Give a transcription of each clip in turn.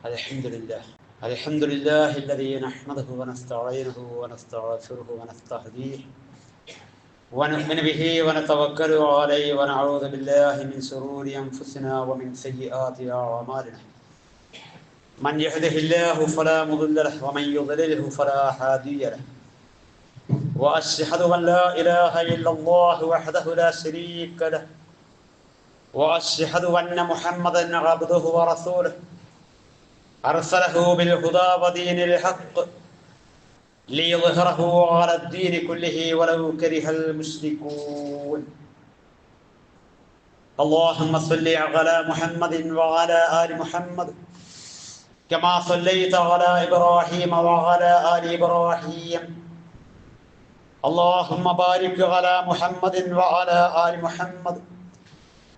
الحمد لله الذي نحمده ونستعينه ونستغفره ونستهديه ونؤمن به ونتوكل عليه ونعوذ بالله من شرور أنفسنا ومن سيئات أعمالنا. من يهده الله فلا مضل له ومن يضلله فلا هادي له. وأشهد أن لا إله إلا الله وحده لا شريك له وأشهد أن محمدا عبده ورسوله أرسله بالهدى ودين الحق ليظهره على الدين كله ولو كره المشركون. اللهم صل على محمد وعلى آل محمد كما صليت على إبراهيم وعلى آل إبراهيم. اللهم بارك على محمد وعلى آل محمد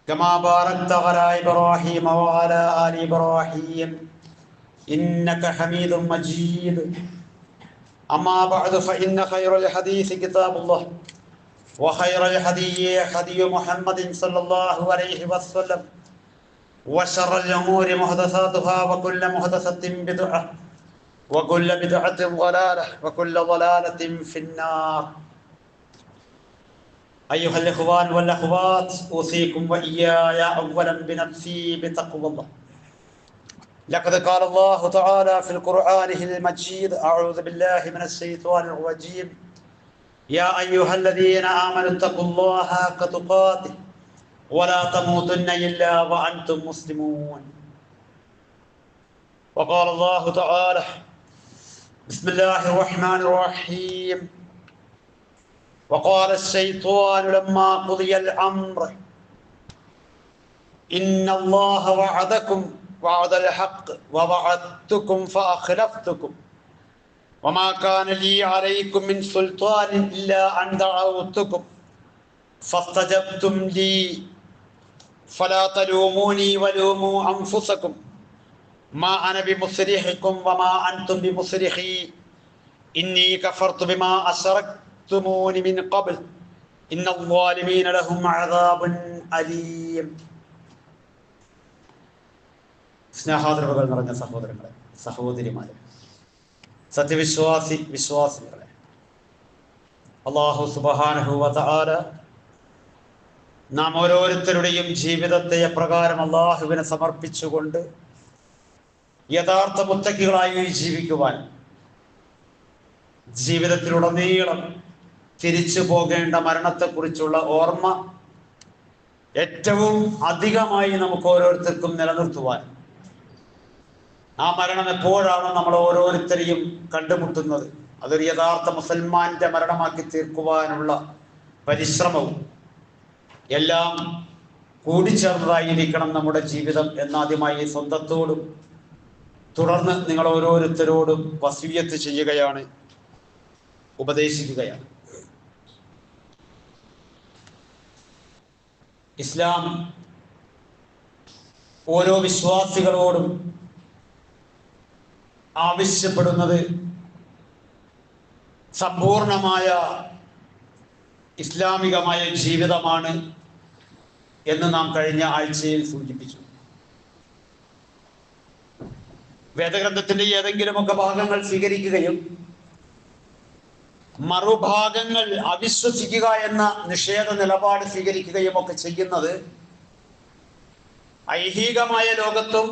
كما باركت على إبراهيم وعلى آل إبراهيم إنك حميد مجيد. أما بعد فإن خير الحديث كتاب الله وخير الهدي هدي محمد صلى الله عليه وسلم وشر الأمور محدثاتها وكل محدثة بدعة وكل بدعة ضلالة وكل ضلالة في النار. أيها الإخوان والأخوات، أوصيكم وإياي أولا بنفسي بتقوى الله. لقد قال الله تعالى في القرآن المجيد: أعوذ بالله من الشيطان الرجيم: يا أيها الذين آمنوا اتقوا الله حق تقاته ولا تموتن إلا وأنتم مسلمون. وقال الله تعالى: بسم الله الرحمن الرحيم: وقال الشيطان لما قضي الأمر إن الله وعدكم وعد الحق ووعدتكم فأخلفتكم وما كان لي عليكم من سلطان إلا أن دعوتكم فاستجبتم لي فلا تلوموني ولوموا أنفسكم ما أنا بمصرخكم وما أنتم بمصرخي إني كفرت بما أشركتمون من قبل إن الظالمين لهم عذاب أليم. സ്നേഹാദരവുകൾ നിറഞ്ഞ സഹോദരങ്ങളെ, സഹോദരിമാരെ, വിശ്വാസികളെ, അല്ലാഹു സുബ്ഹാനഹു വ തആല നാം ഓരോരുത്തരുടെയും ജീവിതത്തെ എപ്രകാരം അല്ലാഹുവിനെ സമർപ്പിച്ചുകൊണ്ട് യഥാർത്ഥ മുത്തഖികളായി ജീവിക്കുവാൻ, ജീവിതത്തിലുടനീളം തിരിച്ചു പോകേണ്ട മരണത്തെക്കുറിച്ചുള്ള ഓർമ്മ ഏറ്റവും അധികമായി നമുക്ക് ഓരോരുത്തർക്കും നിലനിർത്തുവാൻ, ആ മരണം എപ്പോഴാണ് നമ്മൾ ഓരോരുത്തരെയും കണ്ടുമുട്ടുന്നത്, അതൊരു യഥാർത്ഥ മുസൽമാന്റെ മരണമാക്കി തീർക്കുവാനുള്ള പരിശ്രമവും എല്ലാം കൂടിച്ചേർന്നതായിരിക്കണം നമ്മുടെ ജീവിതം എന്നാദ്യമായി സ്വന്തത്തോടും തുടർന്ന് നിങ്ങൾ ഓരോരുത്തരോടും വസിയ്യത്ത് ചെയ്യുകയാണ്, ഉപദേശിക്കുകയാണ്. ഇസ്ലാം ഓരോ വിശ്വാസികളോടും ആവശ്യപ്പെടുന്നത് സമ്പൂർണമായ ഇസ്ലാമികമായ ജീവിതമാണ് എന്ന് നാം കഴിഞ്ഞ ആഴ്ചയിൽ സൂചിപ്പിച്ചു. വേദഗ്രന്ഥത്തിന്റെ ഏതെങ്കിലുമൊക്കെ ഭാഗങ്ങൾ സ്വീകരിക്കുകയും മറുഭാഗങ്ങൾ അവിശ്വസിക്കുക എന്ന നിഷേധ നിലപാട് സ്വീകരിക്കുകയും ഒക്കെ ചെയ്യുന്നത് ഐഹികമായ ലോകത്തും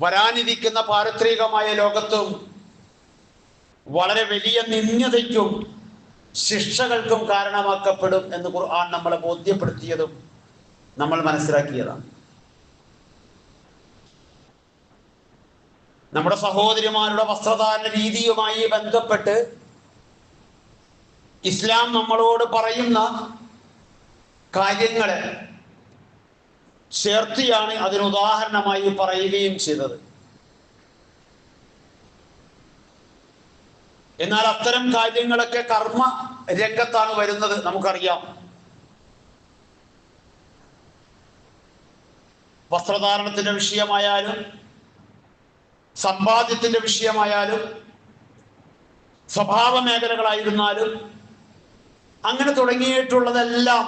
വരാനിരിക്കുന്ന പാരത്രികമായ ലോകത്തും വളരെ വലിയ നിന്ദ്യതയ്ക്കും ശിക്ഷകൾക്കും കാരണമാക്കപ്പെടും എന്ന് ഖുർആൻ നമ്മളെ ബോധ്യപ്പെടുത്തിയതും നമ്മൾ മനസ്സിലാക്കിയതാണ്. നമ്മുടെ സഹോദരിമാരുടെ വസ്ത്രധാരണ രീതിയുമായി ബന്ധപ്പെട്ട് ഇസ്ലാം നമ്മളോട് പറയുന്ന കാര്യങ്ങളെ ചേർത്തിയാണ് അതിന് ഉദാഹരണമായി പറയുകയും ചെയ്തത്. എന്നാൽ അത്തരം കാര്യങ്ങളൊക്കെ കർമ്മ രംഗത്താണ് വരുന്നത്, നമുക്കറിയാം. വസ്ത്രധാരണത്തിന്റെ വിഷയമായാലും സമ്പാദ്യത്തിന്റെ വിഷയമായാലും സ്വഭാവ മേഖലകളായിരുന്നാലും അങ്ങനെ തുടങ്ങിയിട്ടുള്ളതെല്ലാം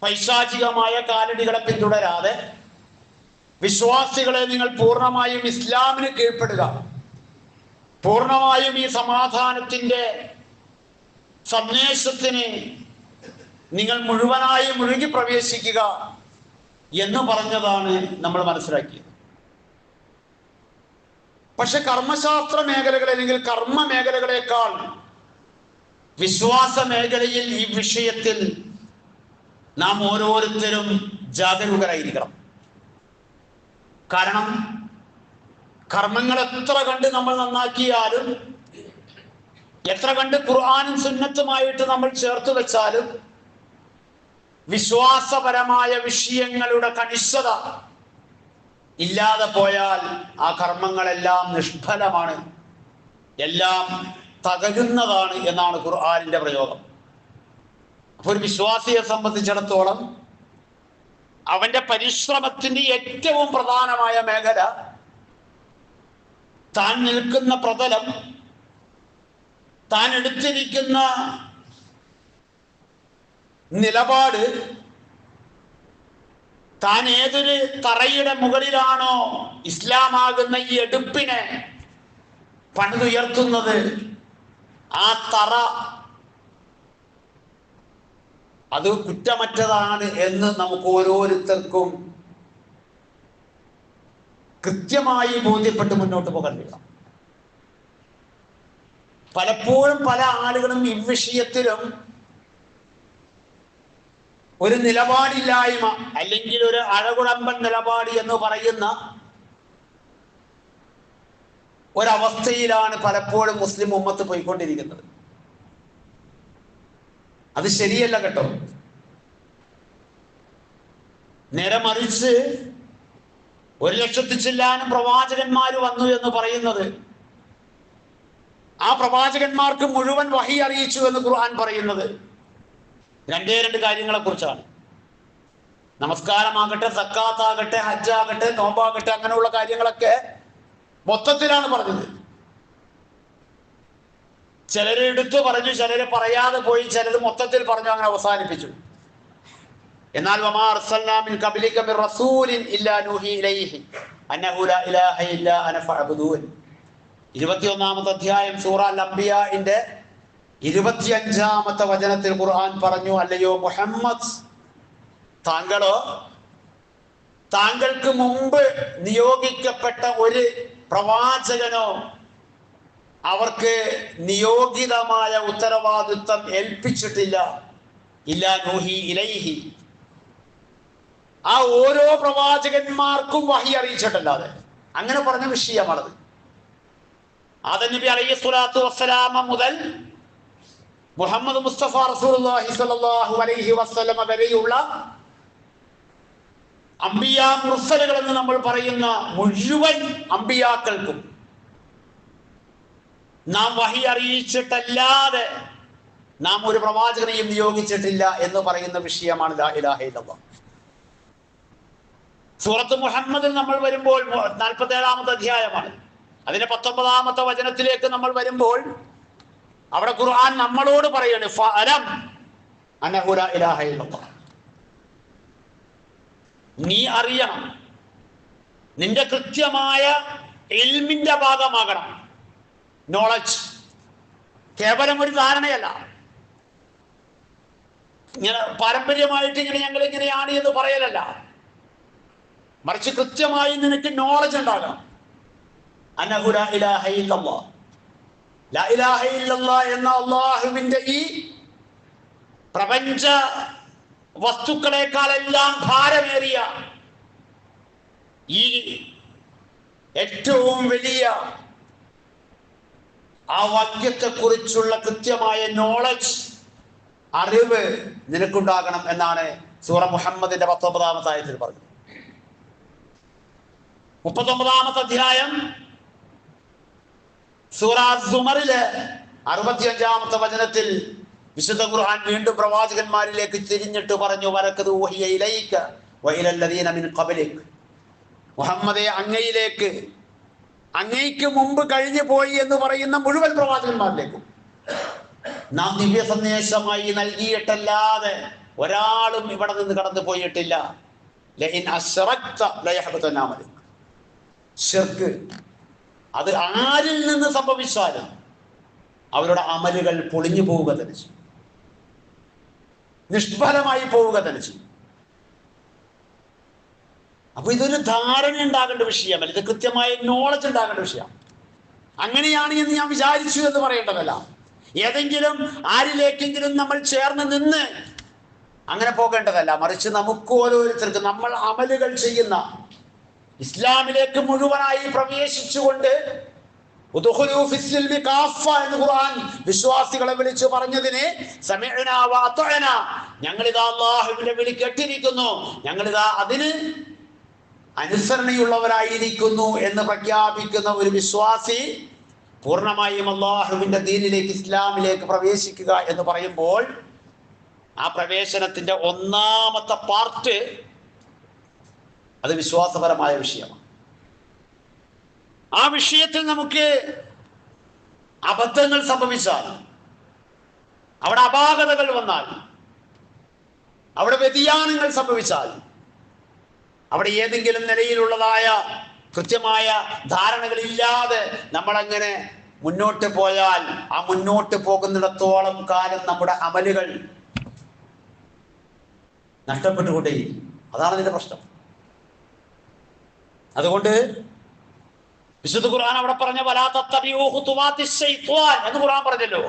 പൈശാചികമായ കാലടികളെ പിന്തുടരാതെ വിശ്വാസികളെ, നിങ്ങൾ പൂർണ്ണമായും ഇസ്ലാമിന് കീഴ്പ്പെടുക, പൂർണ്ണമായും ഈ സമാധാനത്തിന്റെ സന്ദേശത്തിന് നിങ്ങൾ മുഴുവനായും മുഴുകി പ്രവേശിക്കുക എന്ന് പറഞ്ഞതാണ് നമ്മൾ മനസ്സിലാക്കിയത്. പക്ഷെ കർമ്മശാസ്ത്ര മേഖലകൾ അല്ലെങ്കിൽ കർമ്മ മേഖലകളെക്കാൾ വിശ്വാസ മേഖലയിൽ ഈ വിഷയത്തിൽ നാം ഓരോരുത്തരും ജാഗരൂകരായിരിക്കണം. കാരണം കർമ്മങ്ങൾ എത്ര കണ്ട് നമ്മൾ നന്നാക്കിയാലും, എത്ര കണ്ട് ഖുർആനും സുന്നത്തുമായിട്ട് നമ്മൾ ചേർത്ത് വെച്ചാലും, വിശ്വാസപരമായ വിഷയങ്ങളുടെ കണിശത ഇല്ലാതെ പോയാൽ ആ കർമ്മങ്ങളെല്ലാം നിഷ്ഫലമാണ്, എല്ലാം തകരുന്നതാണ് എന്നാണ് ഖുർആനിന്റെ പ്രയോഗം. അപ്പൊ ഒരു വിശ്വാസിയെ സംബന്ധിച്ചിടത്തോളം അവന്റെ പരിശ്രമത്തിന്റെ ഏറ്റവും പ്രധാനമായ മേഖല താൻ നിൽക്കുന്ന പ്രതലം, താൻ എടുത്തിരിക്കുന്ന നിലപാട്, താൻ ഏതൊരു തറയുടെ മുകളിലാണോ ഇസ്ലാമാകുന്ന ഈ എടുപ്പിനെ പണിതുയർത്തുന്നത്, ആ തറ അത് കുറ്റമറ്റതാണ് എന്ന് നമുക്ക് ഓരോരുത്തർക്കും കൃത്യമായി ബോധ്യപ്പെട്ട് മുന്നോട്ട് പോകാൻ കഴിയണം. പലപ്പോഴും പല ആളുകളും ഈ വിഷയത്തിലും ഒരു നിലപാടില്ലായ്മ അല്ലെങ്കിൽ ഒരു അഴകുഴമ്പൻ നിലപാട് എന്ന് പറയുന്ന ഒരവസ്ഥയിലാണ് പലപ്പോഴും മുസ്ലിം ഉമ്മത്ത് പോയിക്കൊണ്ടിരിക്കുന്നത്. അത് ശരിയല്ല കേട്ടോ. നേരെ മറിച്ച് 1,00,000 ചില്ലാനും പ്രവാചകന്മാർ വന്നു എന്ന് പറയുന്നത്, ആ പ്രവാചകന്മാർക്ക് മുഴുവൻ വഹി അറിയിച്ചു എന്ന് ഖുർആൻ പറയുന്നത് രണ്ട് കാര്യങ്ങളെ കുറിച്ചാണ്. നമസ്കാരമാകട്ടെ, സക്കാത്താകട്ടെ, ഹജ്ജാകട്ടെ, നോമ്പാകട്ടെ, അങ്ങനെയുള്ള കാര്യങ്ങളൊക്കെ മൊത്തത്തിലാണ് പറഞ്ഞത്. ചിലര് എടുത്തു പറഞ്ഞു, ചിലര് പറയാതെ പോയി, ചിലര് മൊത്തത്തിൽ പറഞ്ഞു, അങ്ങനെ അവസാനിപ്പിച്ചു. എന്നാൽ വമാ അർസൽനാ മിൻ ഖബ്ലിക മിർ റസൂലിൻ ഇല്ലാ നൂഹി ഇലൈഹി അന്നഹു ലാ ഇലാഹ ഇല്ലാ അന ഫഅബ്ദൂൻ. 21-ാമത്തെ അധ്യായം സൂറ അൽ-അംബിയാഇന്റെ 25-ാമത്തെ വചനത്തിൽ ഖുർആൻ പറഞ്ഞു, അല്ലയോ മുഹമ്മദ്, താങ്കൾക്ക് മുമ്പ് നിയോഗിക്കപ്പെട്ട ഒരു പ്രവാചകനോ അവർക്ക് നിയോഗിതമായ ഉത്തരവാദിത്വം ഏൽപ്പിച്ചിട്ടില്ല. ഇല്ലാ നൂഹി ഇലൈഹി, ആ ഓരോ പ്രവാചകന്മാർക്കും വഹി അറിയിച്ചിട്ടല്ലാതെ. അങ്ങനെ പറഞ്ഞ വിഷയമാണത്. ആദം നബി അലൈഹിസ്സലാത്തു വസ്സലാമ മുതൽ മുഹമ്മദ് മുസ്തഫ റസൂലുള്ളാഹി സ്വല്ലല്ലാഹു അലൈഹി വസല്ലമ വരെയുള്ള അംബിയാ മുർസലുകൾ എന്ന് നമ്മൾ പറയുന്ന മുഴുവൻ അംബിയാക്കൾക്കും നാം വഹി അറിയിച്ചിട്ടല്ലാതെ നാം ഒരു പ്രവാചകനെയും നിയോഗിച്ചിട്ടില്ല എന്ന് പറയുന്ന വിഷയമാണ് ലാ ഇലാഹ ഇല്ലല്ലാഹ്. സൂറത്ത് മുഹമ്മദിൽ നമ്മൾ വരുമ്പോൾ 47-ാമത്തെ അധ്യായമാണ്. അതിന്റെ 19-ാമത്തെ വചനത്തിലേക്ക് നമ്മൾ വരുമ്പോൾ അവിടെ ഖുർആൻ നമ്മളോട് പറയാണ്, ഫഅലം അന്നഹു ലാ ഇലാഹ ഇല്ലല്ലാഹ്. നീ അറിയണം, നിന്റെ കൃത്യമായ ഇൽമിന്റെ ഭാഗമാകണം. നോളജ് കേവലം ഒരു ധാരണയല്ല, ഇങ്ങനെ പാരമ്പര്യമായിട്ട് ഞങ്ങൾ ഇങ്ങനെയാണ് എന്ന് പറയലല്ല, മറിച്ച് കൃത്യമായി നിനക്ക് നോളജ് ഉണ്ടാകണം. അന്നഹു ലാ ഇലാഹ ഇല്ലല്ലാഹ്, ലാ ഇലാഹ ഇല്ലല്ലാഹ് എന്ന അല്ലാഹുവിന്റെ ഈ പ്രപഞ്ച വസ്തുക്കളെക്കാളെല്ലാം ഭാരമേറിയ ഈ ഏറ്റവും വലിയ ആ വാക്യത്തെക്കുറിച്ചുള്ള കൃത്യമായ നോളജ്, അറിവ് നിനക്കുണ്ടാകണം എന്നാണ് സൂറ മുഹമ്മദിന്റെ 19-ാമത്തെ ആയത്തിൽ പറഞ്ഞത്. 39-ാമത്തെ അധ്യായം സൂറ സുമറിലെ 65-ാമത്തെ വചനത്തിൽ വിശുദ്ധ ഖുർആൻ വീണ്ടും പ്രവാചകന്മാരിലേക്ക് തിരിഞ്ഞിട്ട് പറഞ്ഞു, വലഖദ് ഊഹിയ ഇലൈക വഇലൽ ലദീന മിൻ ഖബ്ലിക, മുഹമ്മദേ, അങ്ങയ്ക്ക് മുമ്പ് കഴിഞ്ഞു പോയി എന്ന് പറയുന്ന മുഴുവൻ പ്രവാചകന്മാരിലേക്കും നാം ദിവ്യ സന്ദേശമായി നൽകിയിട്ടല്ലാതെ ഒരാളും ഇവിടെ നിന്ന് കടന്നു പോയിട്ടില്ല. ലഇൻ അശ്റക്ത ലയഹ്ബതന അമലുക. ശിർക്ക് അത് ആരിൽ നിന്ന് സംഭവിച്ചാലും അവരുടെ അമലുകൾ പൊളിഞ്ഞു പോവുക തന്നെ ചെയ്യും, നിഷ്ഫലമായി പോവുക തന്നെ ചെയ്യും. അപ്പൊ ഇതൊരു ധാരണ ഉണ്ടാകേണ്ട വിഷയമല്ല, ഇത് കൃത്യമായ നോളജ് ഉണ്ടാകേണ്ട വിഷയം. അങ്ങനെയാണ് എന്ന് ഞാൻ വിചാരിച്ചു എന്ന് പറയേണ്ടതല്ല. ഏതെങ്കിലും ആരിലേക്കെങ്കിലും നമ്മൾ ചേർന്ന് നിന്ന് അങ്ങനെ പോകേണ്ടതല്ല. മറിച്ച് നമുക്ക് ഓരോരുത്തർക്ക് നമ്മൾ അമലുകൾ ചെയ്യുന്ന ഇസ്ലാമിലേക്ക് മുഴുവനായി പ്രവേശിച്ചുകൊണ്ട് എന്ന് ഖുർആൻ വിശ്വാസികളെ വിളിച്ചു പറഞ്ഞതിന് ഞങ്ങളിതാ അല്ലാഹുവിന്റെ വിളി കേട്ടിരിക്കുന്നു, ഞങ്ങളിതാ അതിന് അനുസരണയുള്ളവരായിരിക്കുന്നു എന്ന് പ്രഖ്യാപിക്കുന്ന ഒരു വിശ്വാസി പൂർണ്ണമായും അല്ലാഹുവിന്റെ ദീനിലേക്ക്, ഇസ്ലാമിലേക്ക് പ്രവേശിക്കുക എന്ന് പറയുമ്പോൾ ആ പ്രവേശനത്തിന്റെ ഒന്നാമത്തെ പാർട്ട് അത് വിശ്വാസപരമായ വിഷയമാണ്. ആ വിഷയത്തിൽ നമുക്ക് അബദ്ധങ്ങൾ സംഭവിച്ചാൽ, അവിടെ അപാകതകൾ വന്നാൽ, അവിടെ വ്യതിയാനങ്ങൾ സംഭവിച്ചാൽ, അവിടെ ഏതെങ്കിലും നിലയിലുള്ളതായ കൃത്യമായ ധാരണകളില്ലാതെ നമ്മളങ്ങനെ മുന്നോട്ട് പോയാൽ ആ മുന്നോട്ട് പോകുന്നിടത്തോളം കാലം നമ്മുടെ അമലുകൾ നഷ്ടപ്പെട്ടുകൊണ്ടേയിരിക്കും. അതാണ് ഇതിന്റെ പ്രശ്നം. അതുകൊണ്ട് വിശുദ്ധ ഖുർആൻ അവിടെ പറഞ്ഞ വലാ തത്തബിഊ ഖുതുവാതിശ് ശൈത്വാൻ എന്ന് ഖുർആൻ പറഞ്ഞല്ലോ.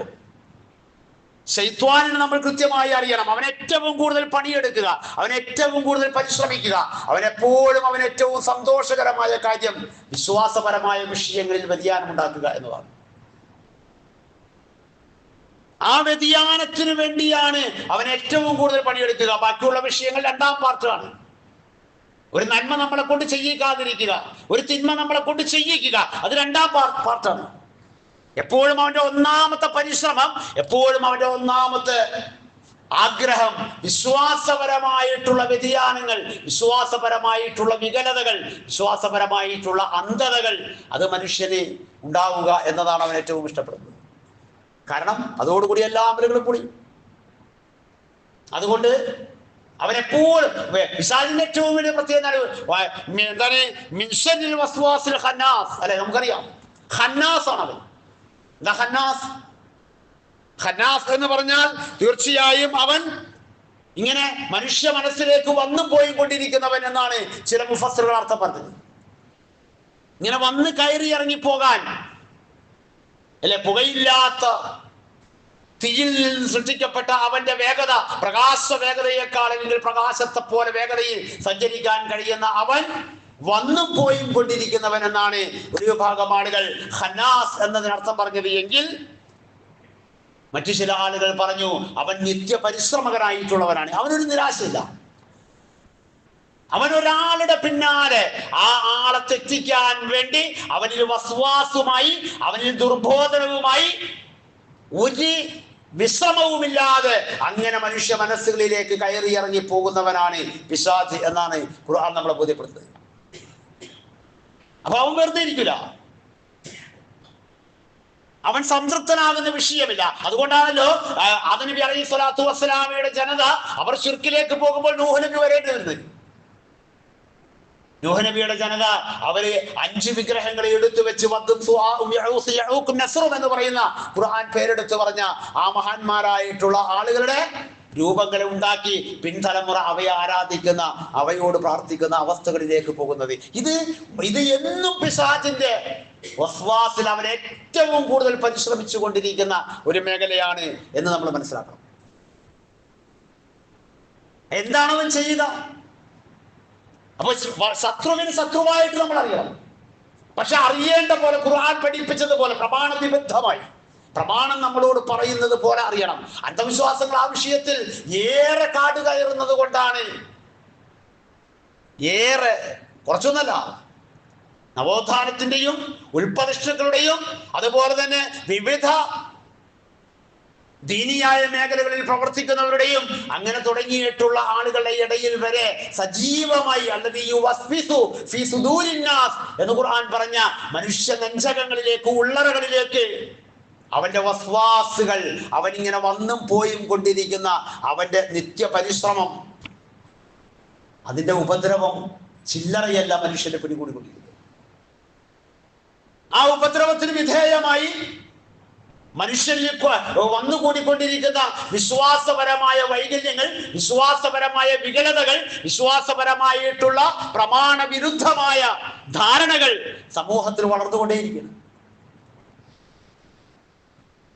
ശൈത്വാനിനെ നമ്മൾ കൃത്യമായി അറിയണം. അവൻ ഏറ്റവും കൂടുതൽ പണിയെടുക്കുക, അവൻ ഏറ്റവും കൂടുതൽ പരിശ്രമിക്കുക, അവനെപ്പോഴും അവൻ ഏറ്റവും സന്തോഷകരമായ കാര്യം വിശ്വാസപരമായ വിഷയങ്ങളിൽ വ്യതിയാനം ഉണ്ടാക്കുക എന്നതാണ്. ആ വ്യതിയാനത്തിന് വേണ്ടിയാണ് അവൻ ഏറ്റവും കൂടുതൽ പണിയെടുക്കുക. ബാക്കിയുള്ള വിഷയങ്ങൾ രണ്ടാം പാർട്ടാണ്. ഒരു നന്മ നമ്മളെ കൊണ്ട് ചെയ്യിക്കാതിരിക്കുക, ഒരു തിന്മ നമ്മളെ കൊണ്ട് ചെയ്യിക്കുക, അത് രണ്ടാം പാർട്ടാണ്. എപ്പോഴും അവന്റെ ഒന്നാമത്തെ പരിശ്രമം, എപ്പോഴും അവന്റെ ഒന്നാമത്തെ ആഗ്രഹം വിശ്വാസപരമായിട്ടുള്ള വ്യതിയാനങ്ങൾ, വിശ്വാസപരമായിട്ടുള്ള വികലതകൾ, വിശ്വാസപരമായിട്ടുള്ള അന്ധതകൾ അത് മനുഷ്യന് ഉണ്ടാവുക എന്നതാണ് അവൻ ഏറ്റവും ഇഷ്ടപ്പെടുന്നത്. കാരണം അതോടുകൂടി എല്ലാ അമലുകളും കൂടി. അതുകൊണ്ട് അവനെപ്പോഴും പിശാചിന്റെ ഏറ്റവും വലിയ പ്രത്യേകത എന്താണ്? മിൻഷരിൽ വസ്വാസിൽ ഖന്നാസ് അല്ലെ, നമുക്കറിയാം ഖന്നാസ് ആണ് അവൻ. എന്താ ഖന്നാസ്? ഖന്നാസ് എന്ന് പറഞ്ഞാൽ തീർച്ചയായും അവൻ ഇങ്ങനെ മനുഷ്യ മനസ്സിലേക്ക് വന്നു പോയിക്കൊണ്ടിരിക്കുന്നവൻ എന്നാണ് ചില മുഫസ്സിറുകൾ അർത്ഥം പറഞ്ഞത്. ഇങ്ങനെ വന്ന് കയറി ഇറങ്ങിപ്പോകാൻ അല്ലെ, പുകയില്ലാത്ത തീയിൽ നിന്ന് സൃഷ്ടിക്കപ്പെട്ട അവന്റെ വേഗത, പ്രകാശ വേഗതയേക്കാൾ അല്ലെങ്കിൽ പ്രകാശത്തെ പോലെ വേഗതയിൽ സഞ്ചരിക്കാൻ കഴിയുന്ന അവൻ വന്നും പോയും കൊണ്ടിരിക്കുന്നവൻ എന്നാണ് ഒരു വിഭാഗം ആളുകൾ ഖന്നാസ് എന്നതിനർത്ഥം പറഞ്ഞത്. എങ്കിൽ മറ്റു ചില ആളുകൾ പറഞ്ഞു അവൻ നിത്യ പരിശ്രമകനായിട്ടുള്ളവനാണ്. അവനൊരു നിരാശയില്ല. അവൻ ഒരാളുടെ പിന്നാലെ ആ ആളെ തെറ്റിക്കാൻ വേണ്ടി അവനിൽ വസ്വാസുമായി, അവനിൽ ദുർബോധനവുമായി ഒരു വിശ്രമവുമില്ലാതെ അങ്ങനെ മനുഷ്യ മനസ്സുകളിലേക്ക് കയറി ഇറങ്ങി പോകുന്നവനാണ് പിശാച് എന്നാണ് ഖുർആൻ നമ്മളെ ബോധ്യപ്പെടുത്തുന്നത്. അപ്പൊ അവൻ വെറുതെ ഇരിക്കില്ല, അവൻ സംതൃപ്തനാകുന്ന വിഷയമില്ല. അതുകൊണ്ടാണല്ലോ ആദം നബി അലൈഹി സ്വലാത്തു വസ്സലാമയുടെ ജനത അവർ ശിർക്കിലേക്ക് പോകുമ്പോൾ നൂഹ് നബി വരേണ്ടി വരുന്നത്. നൂഹ് നബിയുടെ ജനത അവര് 5 വിഗ്രഹങ്ങളെ എടുത്തു വെച്ച് എന്ന് പറയുന്ന ഖുർആൻ പേരെടുത്ത് പറഞ്ഞ ആ മഹാന്മാരായിട്ടുള്ള ആളുകളുടെ രൂപങ്ങളെ ഉണ്ടാക്കി പിൻതലമുറ അവയെ ആരാധിക്കുന്ന, അവയോട് പ്രാർത്ഥിക്കുന്ന അവസ്ഥകളിലേക്ക് പോകുന്നത്. ഇത് എന്നും പിശാചിന്റെ വസ്വാസിൽ അവൻ ഏറ്റവും കൂടുതൽ പരിശ്രമിച്ചു കൊണ്ടിരിക്കുന്ന ഒരു മേഖലയാണ് എന്ന് നമ്മൾ മനസ്സിലാക്കണം. എന്താണ് അവൻ ചെയ്യുക? അപ്പൊ ശത്രുവിന് ശത്രുവായിട്ട് നമ്മൾ അറിയണം. പക്ഷെ അറിയേണ്ട പോലെ ഖുർആൻ പഠിപ്പിച്ചതുപോലെ പ്രമാണനിബദ്ധമായി, പ്രമാണം നമ്മളോട് പറയുന്നത് പോലെ അറിയണം. അന്ധവിശ്വാസങ്ങൾ ആ വിഷയത്തിൽ ഏറെ കാട് കയറുന്നത് കൊണ്ടാണ്, ഏറെ കുറച്ചൊന്നല്ല, നവോത്ഥാനത്തിന്റെയും ഉൽപ്പതിഷ്ണുക്കളുടെയും അതുപോലെ തന്നെ വിവിധ ദീനിയായ മേഖലകളിൽ പ്രവർത്തിക്കുന്നവരുടെയും അങ്ങനെ തുടങ്ങിയിട്ടുള്ള ആളുകളുടെ ഇടയിൽ വരെ സജീവമായി എന്ന് ഖുർആൻ പറഞ്ഞ മനുഷ്യ നെഞ്ചകങ്ങളിലേക്ക്, ഉള്ളറകളിലേക്ക് അവന്റെ വസ്വാസുകൾ, അവനിങ്ങനെ വന്നും പോയും കൊണ്ടിരിക്കുന്ന അവന്റെ നിത്യ പരിശ്രമം, അതിന്റെ ഉപദ്രവം ചില്ലറയല്ല മനുഷ്യനെ പിടികൂടിക്കൊണ്ടിരിക്കുന്നത്. ആ ഉപദ്രവത്തിന് വിധേയമായി മനുഷ്യരിലേക്ക് വന്നുകൂടിക്കൊണ്ടിരിക്കുന്ന വിശ്വാസപരമായ വൈകല്യങ്ങൾ, വിശ്വാസപരമായ വികലതകൾ, വിശ്വാസപരമായിട്ടുള്ള പ്രമാണ വിരുദ്ധമായ ധാരണകൾ സമൂഹത്തിൽ വളർന്നുകൊണ്ടേയിരിക്കുന്നു.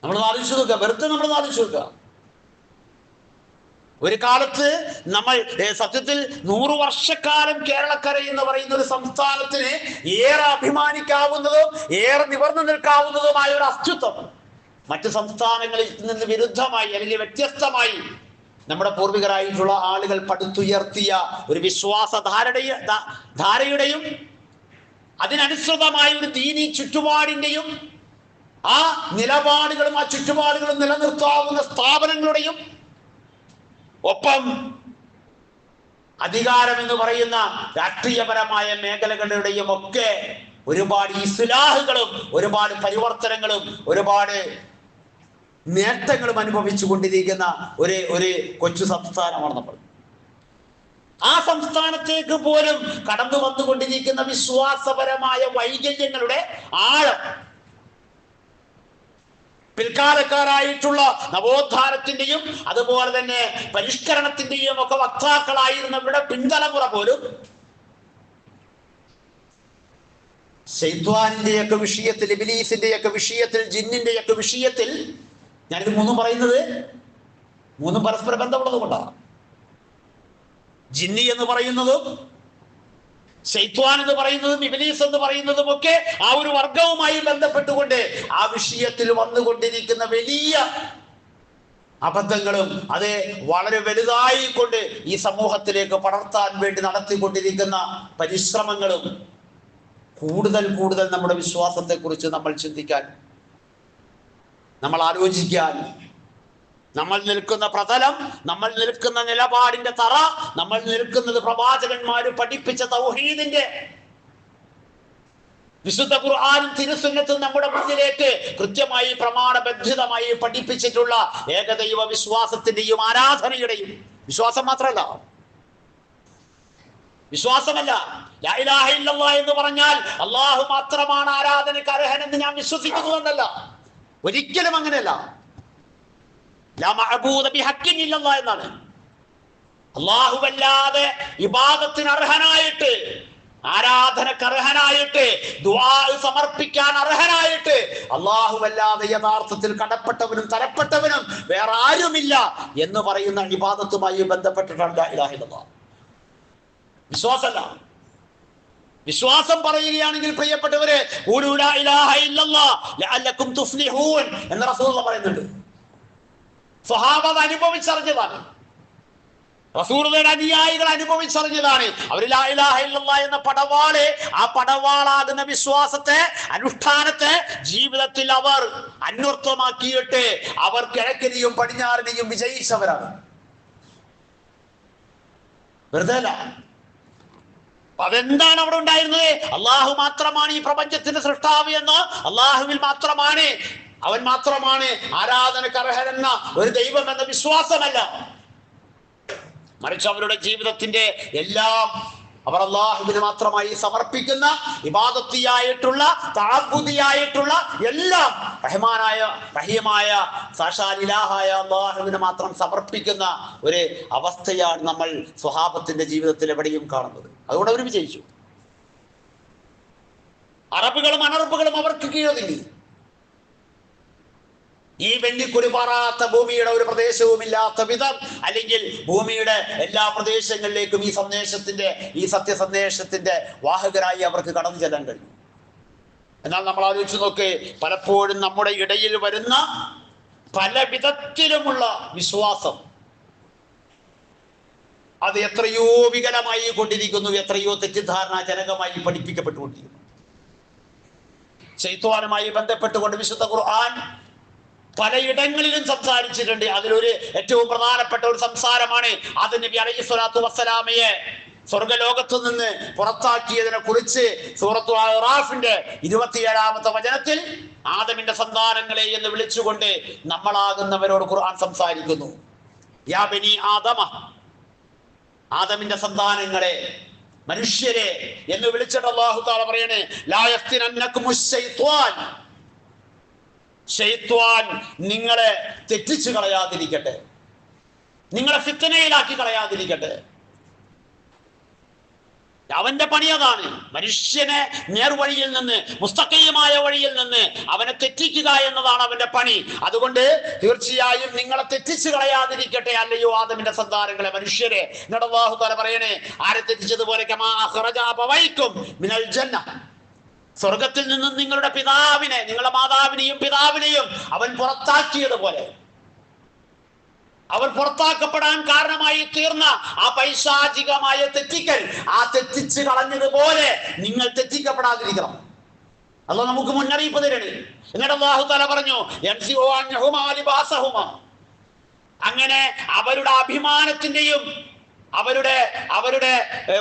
നമ്മൾ ആലോചിച്ചു നോക്കുക, വെറുതെ നമ്മൾ ആലോചിച്ചു നോക്കുക. ഒരു കാലത്ത് നമ്മൾ സത്യത്തിൽ 100 വർഷക്കാലം കേരളക്കര എന്ന് പറയുന്ന ഒരു സംസ്ഥാനത്തിന് ഏറെ അഭിമാനിക്കാവുന്നതും ഏറെ നിവർന്നു നിൽക്കാവുന്നതുമായ ഒരു അസ്തിത്വം മറ്റു സംസ്ഥാനങ്ങളിൽ നിന്ന് വിരുദ്ധമായി അല്ലെങ്കിൽ വ്യത്യസ്തമായി നമ്മുടെ പൂർവികരായിട്ടുള്ള ആളുകൾ പടുത്തുയർത്തിയ ഒരു വിശ്വാസ ധാരയുടെയും അതിനനുസൃതമായ ഒരു ദീനി ചുറ്റുപാടിന്റെയും ആ നിലപാടുകളും ആ ചുറ്റുപാടുകളും നിലനിർത്താവുന്ന സ്ഥാപനങ്ങളുടെയും ഒപ്പം അധികാരം എന്ന് പറയുന്ന രാഷ്ട്രീയപരമായ മേഖലകളുടെയും ഒക്കെ ഒരുപാട് ഇസ്ലാഹുകളും ഒരുപാട് പരിവർത്തനങ്ങളും ഒരുപാട് നേട്ടങ്ങളും അനുഭവിച്ചു കൊണ്ടിരിക്കുന്ന ഒരു കൊച്ചു സംസ്ഥാനമാണ് നമ്മൾ. ആ സംസ്ഥാനത്തേക്ക് പോലും കടന്നു വന്നുകൊണ്ടിരിക്കുന്ന വിശ്വാസപരമായ വൈകല്യങ്ങളുടെ ആഴം പിൽക്കാലക്കാരായിട്ടുള്ള നവോത്ഥാനത്തിന്റെയും അതുപോലെ തന്നെ പരിഷ്കരണത്തിന്റെയും ഒക്കെ വക്താക്കളായിരുന്നവരുടെ പിൻതലമുറ പോലും ശൈത്വാനിന്റെയൊക്കെ വിഷയത്തിൽ, ഇബ്ലീസിന്റെയൊക്കെ വിഷയത്തിൽ, ജിന്നിന്റെയൊക്കെ വിഷയത്തിൽ, ഞാനിത് മൂന്നും പറയുന്നത് മൂന്നും പരസ്പര ബന്ധമുള്ളത് കൊണ്ടാണ്. ജിന്നി എന്ന് പറയുന്നതും ശൈത്വാൻ എന്ന് പറയുന്നതും ഇബ്ലീസ് എന്ന് പറയുന്നതും ഒക്കെ ആ ഒരു വർഗവുമായി ബന്ധപ്പെട്ടുകൊണ്ട് ആ വിഷയത്തിൽ വന്നുകൊണ്ടിരിക്കുന്ന വലിയ അബദ്ധങ്ങളും അത് വളരെ വലുതായിക്കൊണ്ട് ഈ സമൂഹത്തിലേക്ക് പടർത്താൻ വേണ്ടി നടത്തിക്കൊണ്ടിരിക്കുന്ന പരിശ്രമങ്ങളും കൂടുതൽ കൂടുതൽ നമ്മുടെ വിശ്വാസത്തെ കുറിച്ച് നമ്മൾ ചിന്തിക്കാൻ, നമ്മൾ ആലോചിക്കാൻ, നമ്മൾ നിൽക്കുന്ന പ്രതലം, നമ്മൾ നിൽക്കുന്ന നിലപാടിന്റെ തറ, നമ്മൾ നിൽക്കുന്നത് പ്രവാചകന്മാര് പഠിപ്പിച്ച തൗഹീദിന്റെ വിശുദ്ധ ഖുർആനും തിരുസുന്നത്തും നമ്മുടെ മുന്നിലേക്ക് കൃത്യമായി പ്രമാണബദ്ധിതമായി പഠിപ്പിച്ചിട്ടുള്ള ഏകദൈവ വിശ്വാസത്തിന്റെയും ആരാധനയുടെയും വിശ്വാസം മാത്രമല്ല, വിശ്വാസമല്ല. ലാ ഇലാഹ ഇല്ലല്ലാഹ് എന്ന് പറഞ്ഞാൽ അള്ളാഹു മാത്രമാണ് ആരാധനയ്ക്ക് അർഹനെന്ന് ഞാൻ വിശ്വസിക്കുന്നു എന്നല്ല, ഒരിക്കലും അങ്ങനെയല്ല. ലാ മഅബൂദ ബിഹഖ്ഖിൻ ഇല്ലല്ലാഹ് എന്നാണ്. അല്ലാഹുവല്ലാതെ ഇബാദത്തിന് അർഹനായിട്ട്, ആരാധനക്ക് അർഹനായിട്ട്, ദുആ സമർപ്പിക്കാൻ അർഹനായിട്ട് അല്ലാഹുവല്ലാതെ യഥാർത്ഥത്തിൽ കടപ്പെട്ടവനും തരപ്പെട്ടവനും വേറെ ആരുമില്ല എന്ന് പറയുന്ന ഇബാദത്തുമായി ബന്ധപ്പെട്ടിട്ടാണ് ലാ ഇലാഹ ഇല്ലല്ലാഹ്. വിശ്വാസമല്ല. വിശ്വാസം പറയുകയാണെങ്കിൽ പ്രിയപ്പെട്ടവരെ, ഖൂലൂ ലാ ഇലാഹ ഇല്ലല്ലാഹ് ലഅല്ലകും തുഫ്ലിഹൂൻ എന്ന് റസൂലുള്ളാഹി പറയുന്നുണ്ട്. സ്വഹാബ അനുഭവിച്ചറിഞ്ഞതാണ്, റസൂലുള്ളാഹിയുടെ അനുയായികൾ അനുഭവിച്ചറിഞ്ഞതാണ്. അവർ ലാ ഇലാഹ ഇല്ലല്ലാഹ് എന്ന പടവാളെ, ആ പടവാളാകുന്ന വിശ്വാസത്തെ, അനുഷ്ഠാനത്തെ ജീവിതത്തിൽ അവർ അന്വർത്ഥമാക്കിയിട്ട് അവർ കിഴക്കിനെയും പടിഞ്ഞാറിനെയും വിജയിച്ചവരാണ്. വെറുതെ അല്ല. അതെന്താണ് അവിടെ ഉണ്ടായിരുന്നത്? അള്ളാഹു മാത്രമാണ് ഈ പ്രപഞ്ചത്തിന്റെ സൃഷ്ടാവ് എന്ന്, അള്ളാഹുവിൽ മാത്രമാണ്, അവൻ മാത്രമാണ് ആരാധനക്ക് അർഹനെന്ന ഒരു ദൈവം എന്ന വിശ്വാസമല്ല, മറിച്ച് അവരുടെ ജീവിതത്തിന്റെ എല്ലാം അവർ അള്ളാഹുവിന് മാത്രമായി സമർപ്പിക്കുന്ന ഇബാദത്തിയായിട്ടുള്ള തഅബ്ബുദിയായിട്ടുള്ള എല്ലാം റഹീമായ സാക്ഷാൽ ഇലാഹായ അള്ളാഹുവിന് മാത്രം സമർപ്പിക്കുന്ന ഒരു അവസ്ഥയാണ് നമ്മൾ സ്വഹാബത്തിന്റെ ജീവിതത്തിൽ എവിടെയും കാണുന്നത്. അതുകൊണ്ട് അവർ വിജയിച്ചു. അറബുകളും അനറബുകളും അവർക്ക് കീഴൊതുങ്ങി. ഈ വെള്ളിക്കുരു പാറാത്ത ഭൂമിയുടെ ഒരു പ്രദേശവും ഇല്ലാത്ത വിധം, അല്ലെങ്കിൽ ഭൂമിയുടെ എല്ലാ പ്രദേശങ്ങളിലേക്കും ഈ സന്ദേശത്തിന്റെ, ഈ സത്യസന്ദേശത്തിന്റെ വാഹകരായി അവർക്ക് കടന്നു ചെല്ലാൻ കഴിയും. എന്നാൽ നമ്മൾ ആലോചിച്ച് നോക്ക്, പലപ്പോഴും നമ്മുടെ ഇടയിൽ വരുന്ന പല വിധത്തിലുമുള്ള വിശ്വാസം അത് എത്രയോ വികലമായി കൊണ്ടിരിക്കുന്നു, എത്രയോ തെറ്റിദ്ധാരണാജനകമായി പഠിപ്പിക്കപ്പെട്ടുകൊണ്ടിരിക്കുന്നു. ശൈത്വാനുമായി ബന്ധപ്പെട്ടുകൊണ്ട് വിശുദ്ധ ഖുർആൻ പലയിടങ്ങളിലും സംസാരിച്ചിട്ടുണ്ട്. അതിലൊരു ഏറ്റവും പ്രധാനപ്പെട്ട ഒരു സംസാരമാണ് ആദം നബി അലൈഹി സ്വലാത്തു വസ്സലാമയെ സ്വർഗലോകത്തു നിന്ന് പുറത്താക്കിയതിനെ കുറിച്ച് സൂറത്തുൽ അറാഫിന്റെ 27-ാമത്തെ വചനത്തിൽ ആദമിന്റെ സന്താനങ്ങളെ എന്ന് വിളിച്ചുകൊണ്ട് നമ്മളാകുന്നവരോട് ഖുർആൻ സംസാരിക്കുന്നു. യാ ബനി ആദമ, ആദമിന്റെ സന്താനങ്ങളെ, മനുഷ്യരെ എന്ന് വിളിച്ചിട്ട് അല്ലാഹു തആല പറയണേ, ലാ യഫ്തിനന്നകുമുശ് ശൈത്വാൻ, ശൈത്വാൻ നിങ്ങളെ തെറ്റിച്ചു കളയാതിരിക്കട്ടെ, നിങ്ങളെ ഫിത്നയിലാക്കി കളയാതിരിക്കട്ടെ. അവന്റെ പണി അതാണ്. മനുഷ്യനെ നേർവഴിയിൽ നിന്ന്, മുസ്തഖീമായ വഴിയിൽ നിന്ന് അവനെ തെറ്റിക്കുക എന്നതാണ് അവന്റെ പണി. അതുകൊണ്ട് തീർച്ചയായും നിങ്ങളെ തെറ്റിച്ചു കളയാതിരിക്കട്ടെ, അല്ലയോ ആദമിന്റെ സന്താനങ്ങളെ, മനുഷ്യരെ. എന്നിട്ട് അല്ലാഹു തആല പറയണേ, ആരെ തെറ്റിച്ചതുപോലെ കമാ അഖ്റജ അബവൈക്കും മിനൽ ജന്ന, സ്വർഗത്തിൽ നിന്നും നിങ്ങളുടെ പിതാവിനെ, നിങ്ങളുടെ മാതാവിനെയും പിതാവിനെയും അവൻ പുറത്താക്കിയതുപോലെ, അവർ പുറത്താക്കപ്പെടാൻ കാരണമായി തീർന്ന ആ പൈശാചികമായ തെറ്റിക്കൽ, ആ തെറ്റിച്ച് കളഞ്ഞതുപോലെ നിങ്ങൾ തെറ്റിക്കപ്പെടാതിരിക്കണം. അല്ലാഹു നമുക്ക് മുന്നറിയിപ്പ് തരണേ. എന്നിട്ട് അല്ലാഹു തആല പറഞ്ഞു, അങ്ങനെ അവരുടെ അഭിമാനത്തിന്റെയും അവരുടെ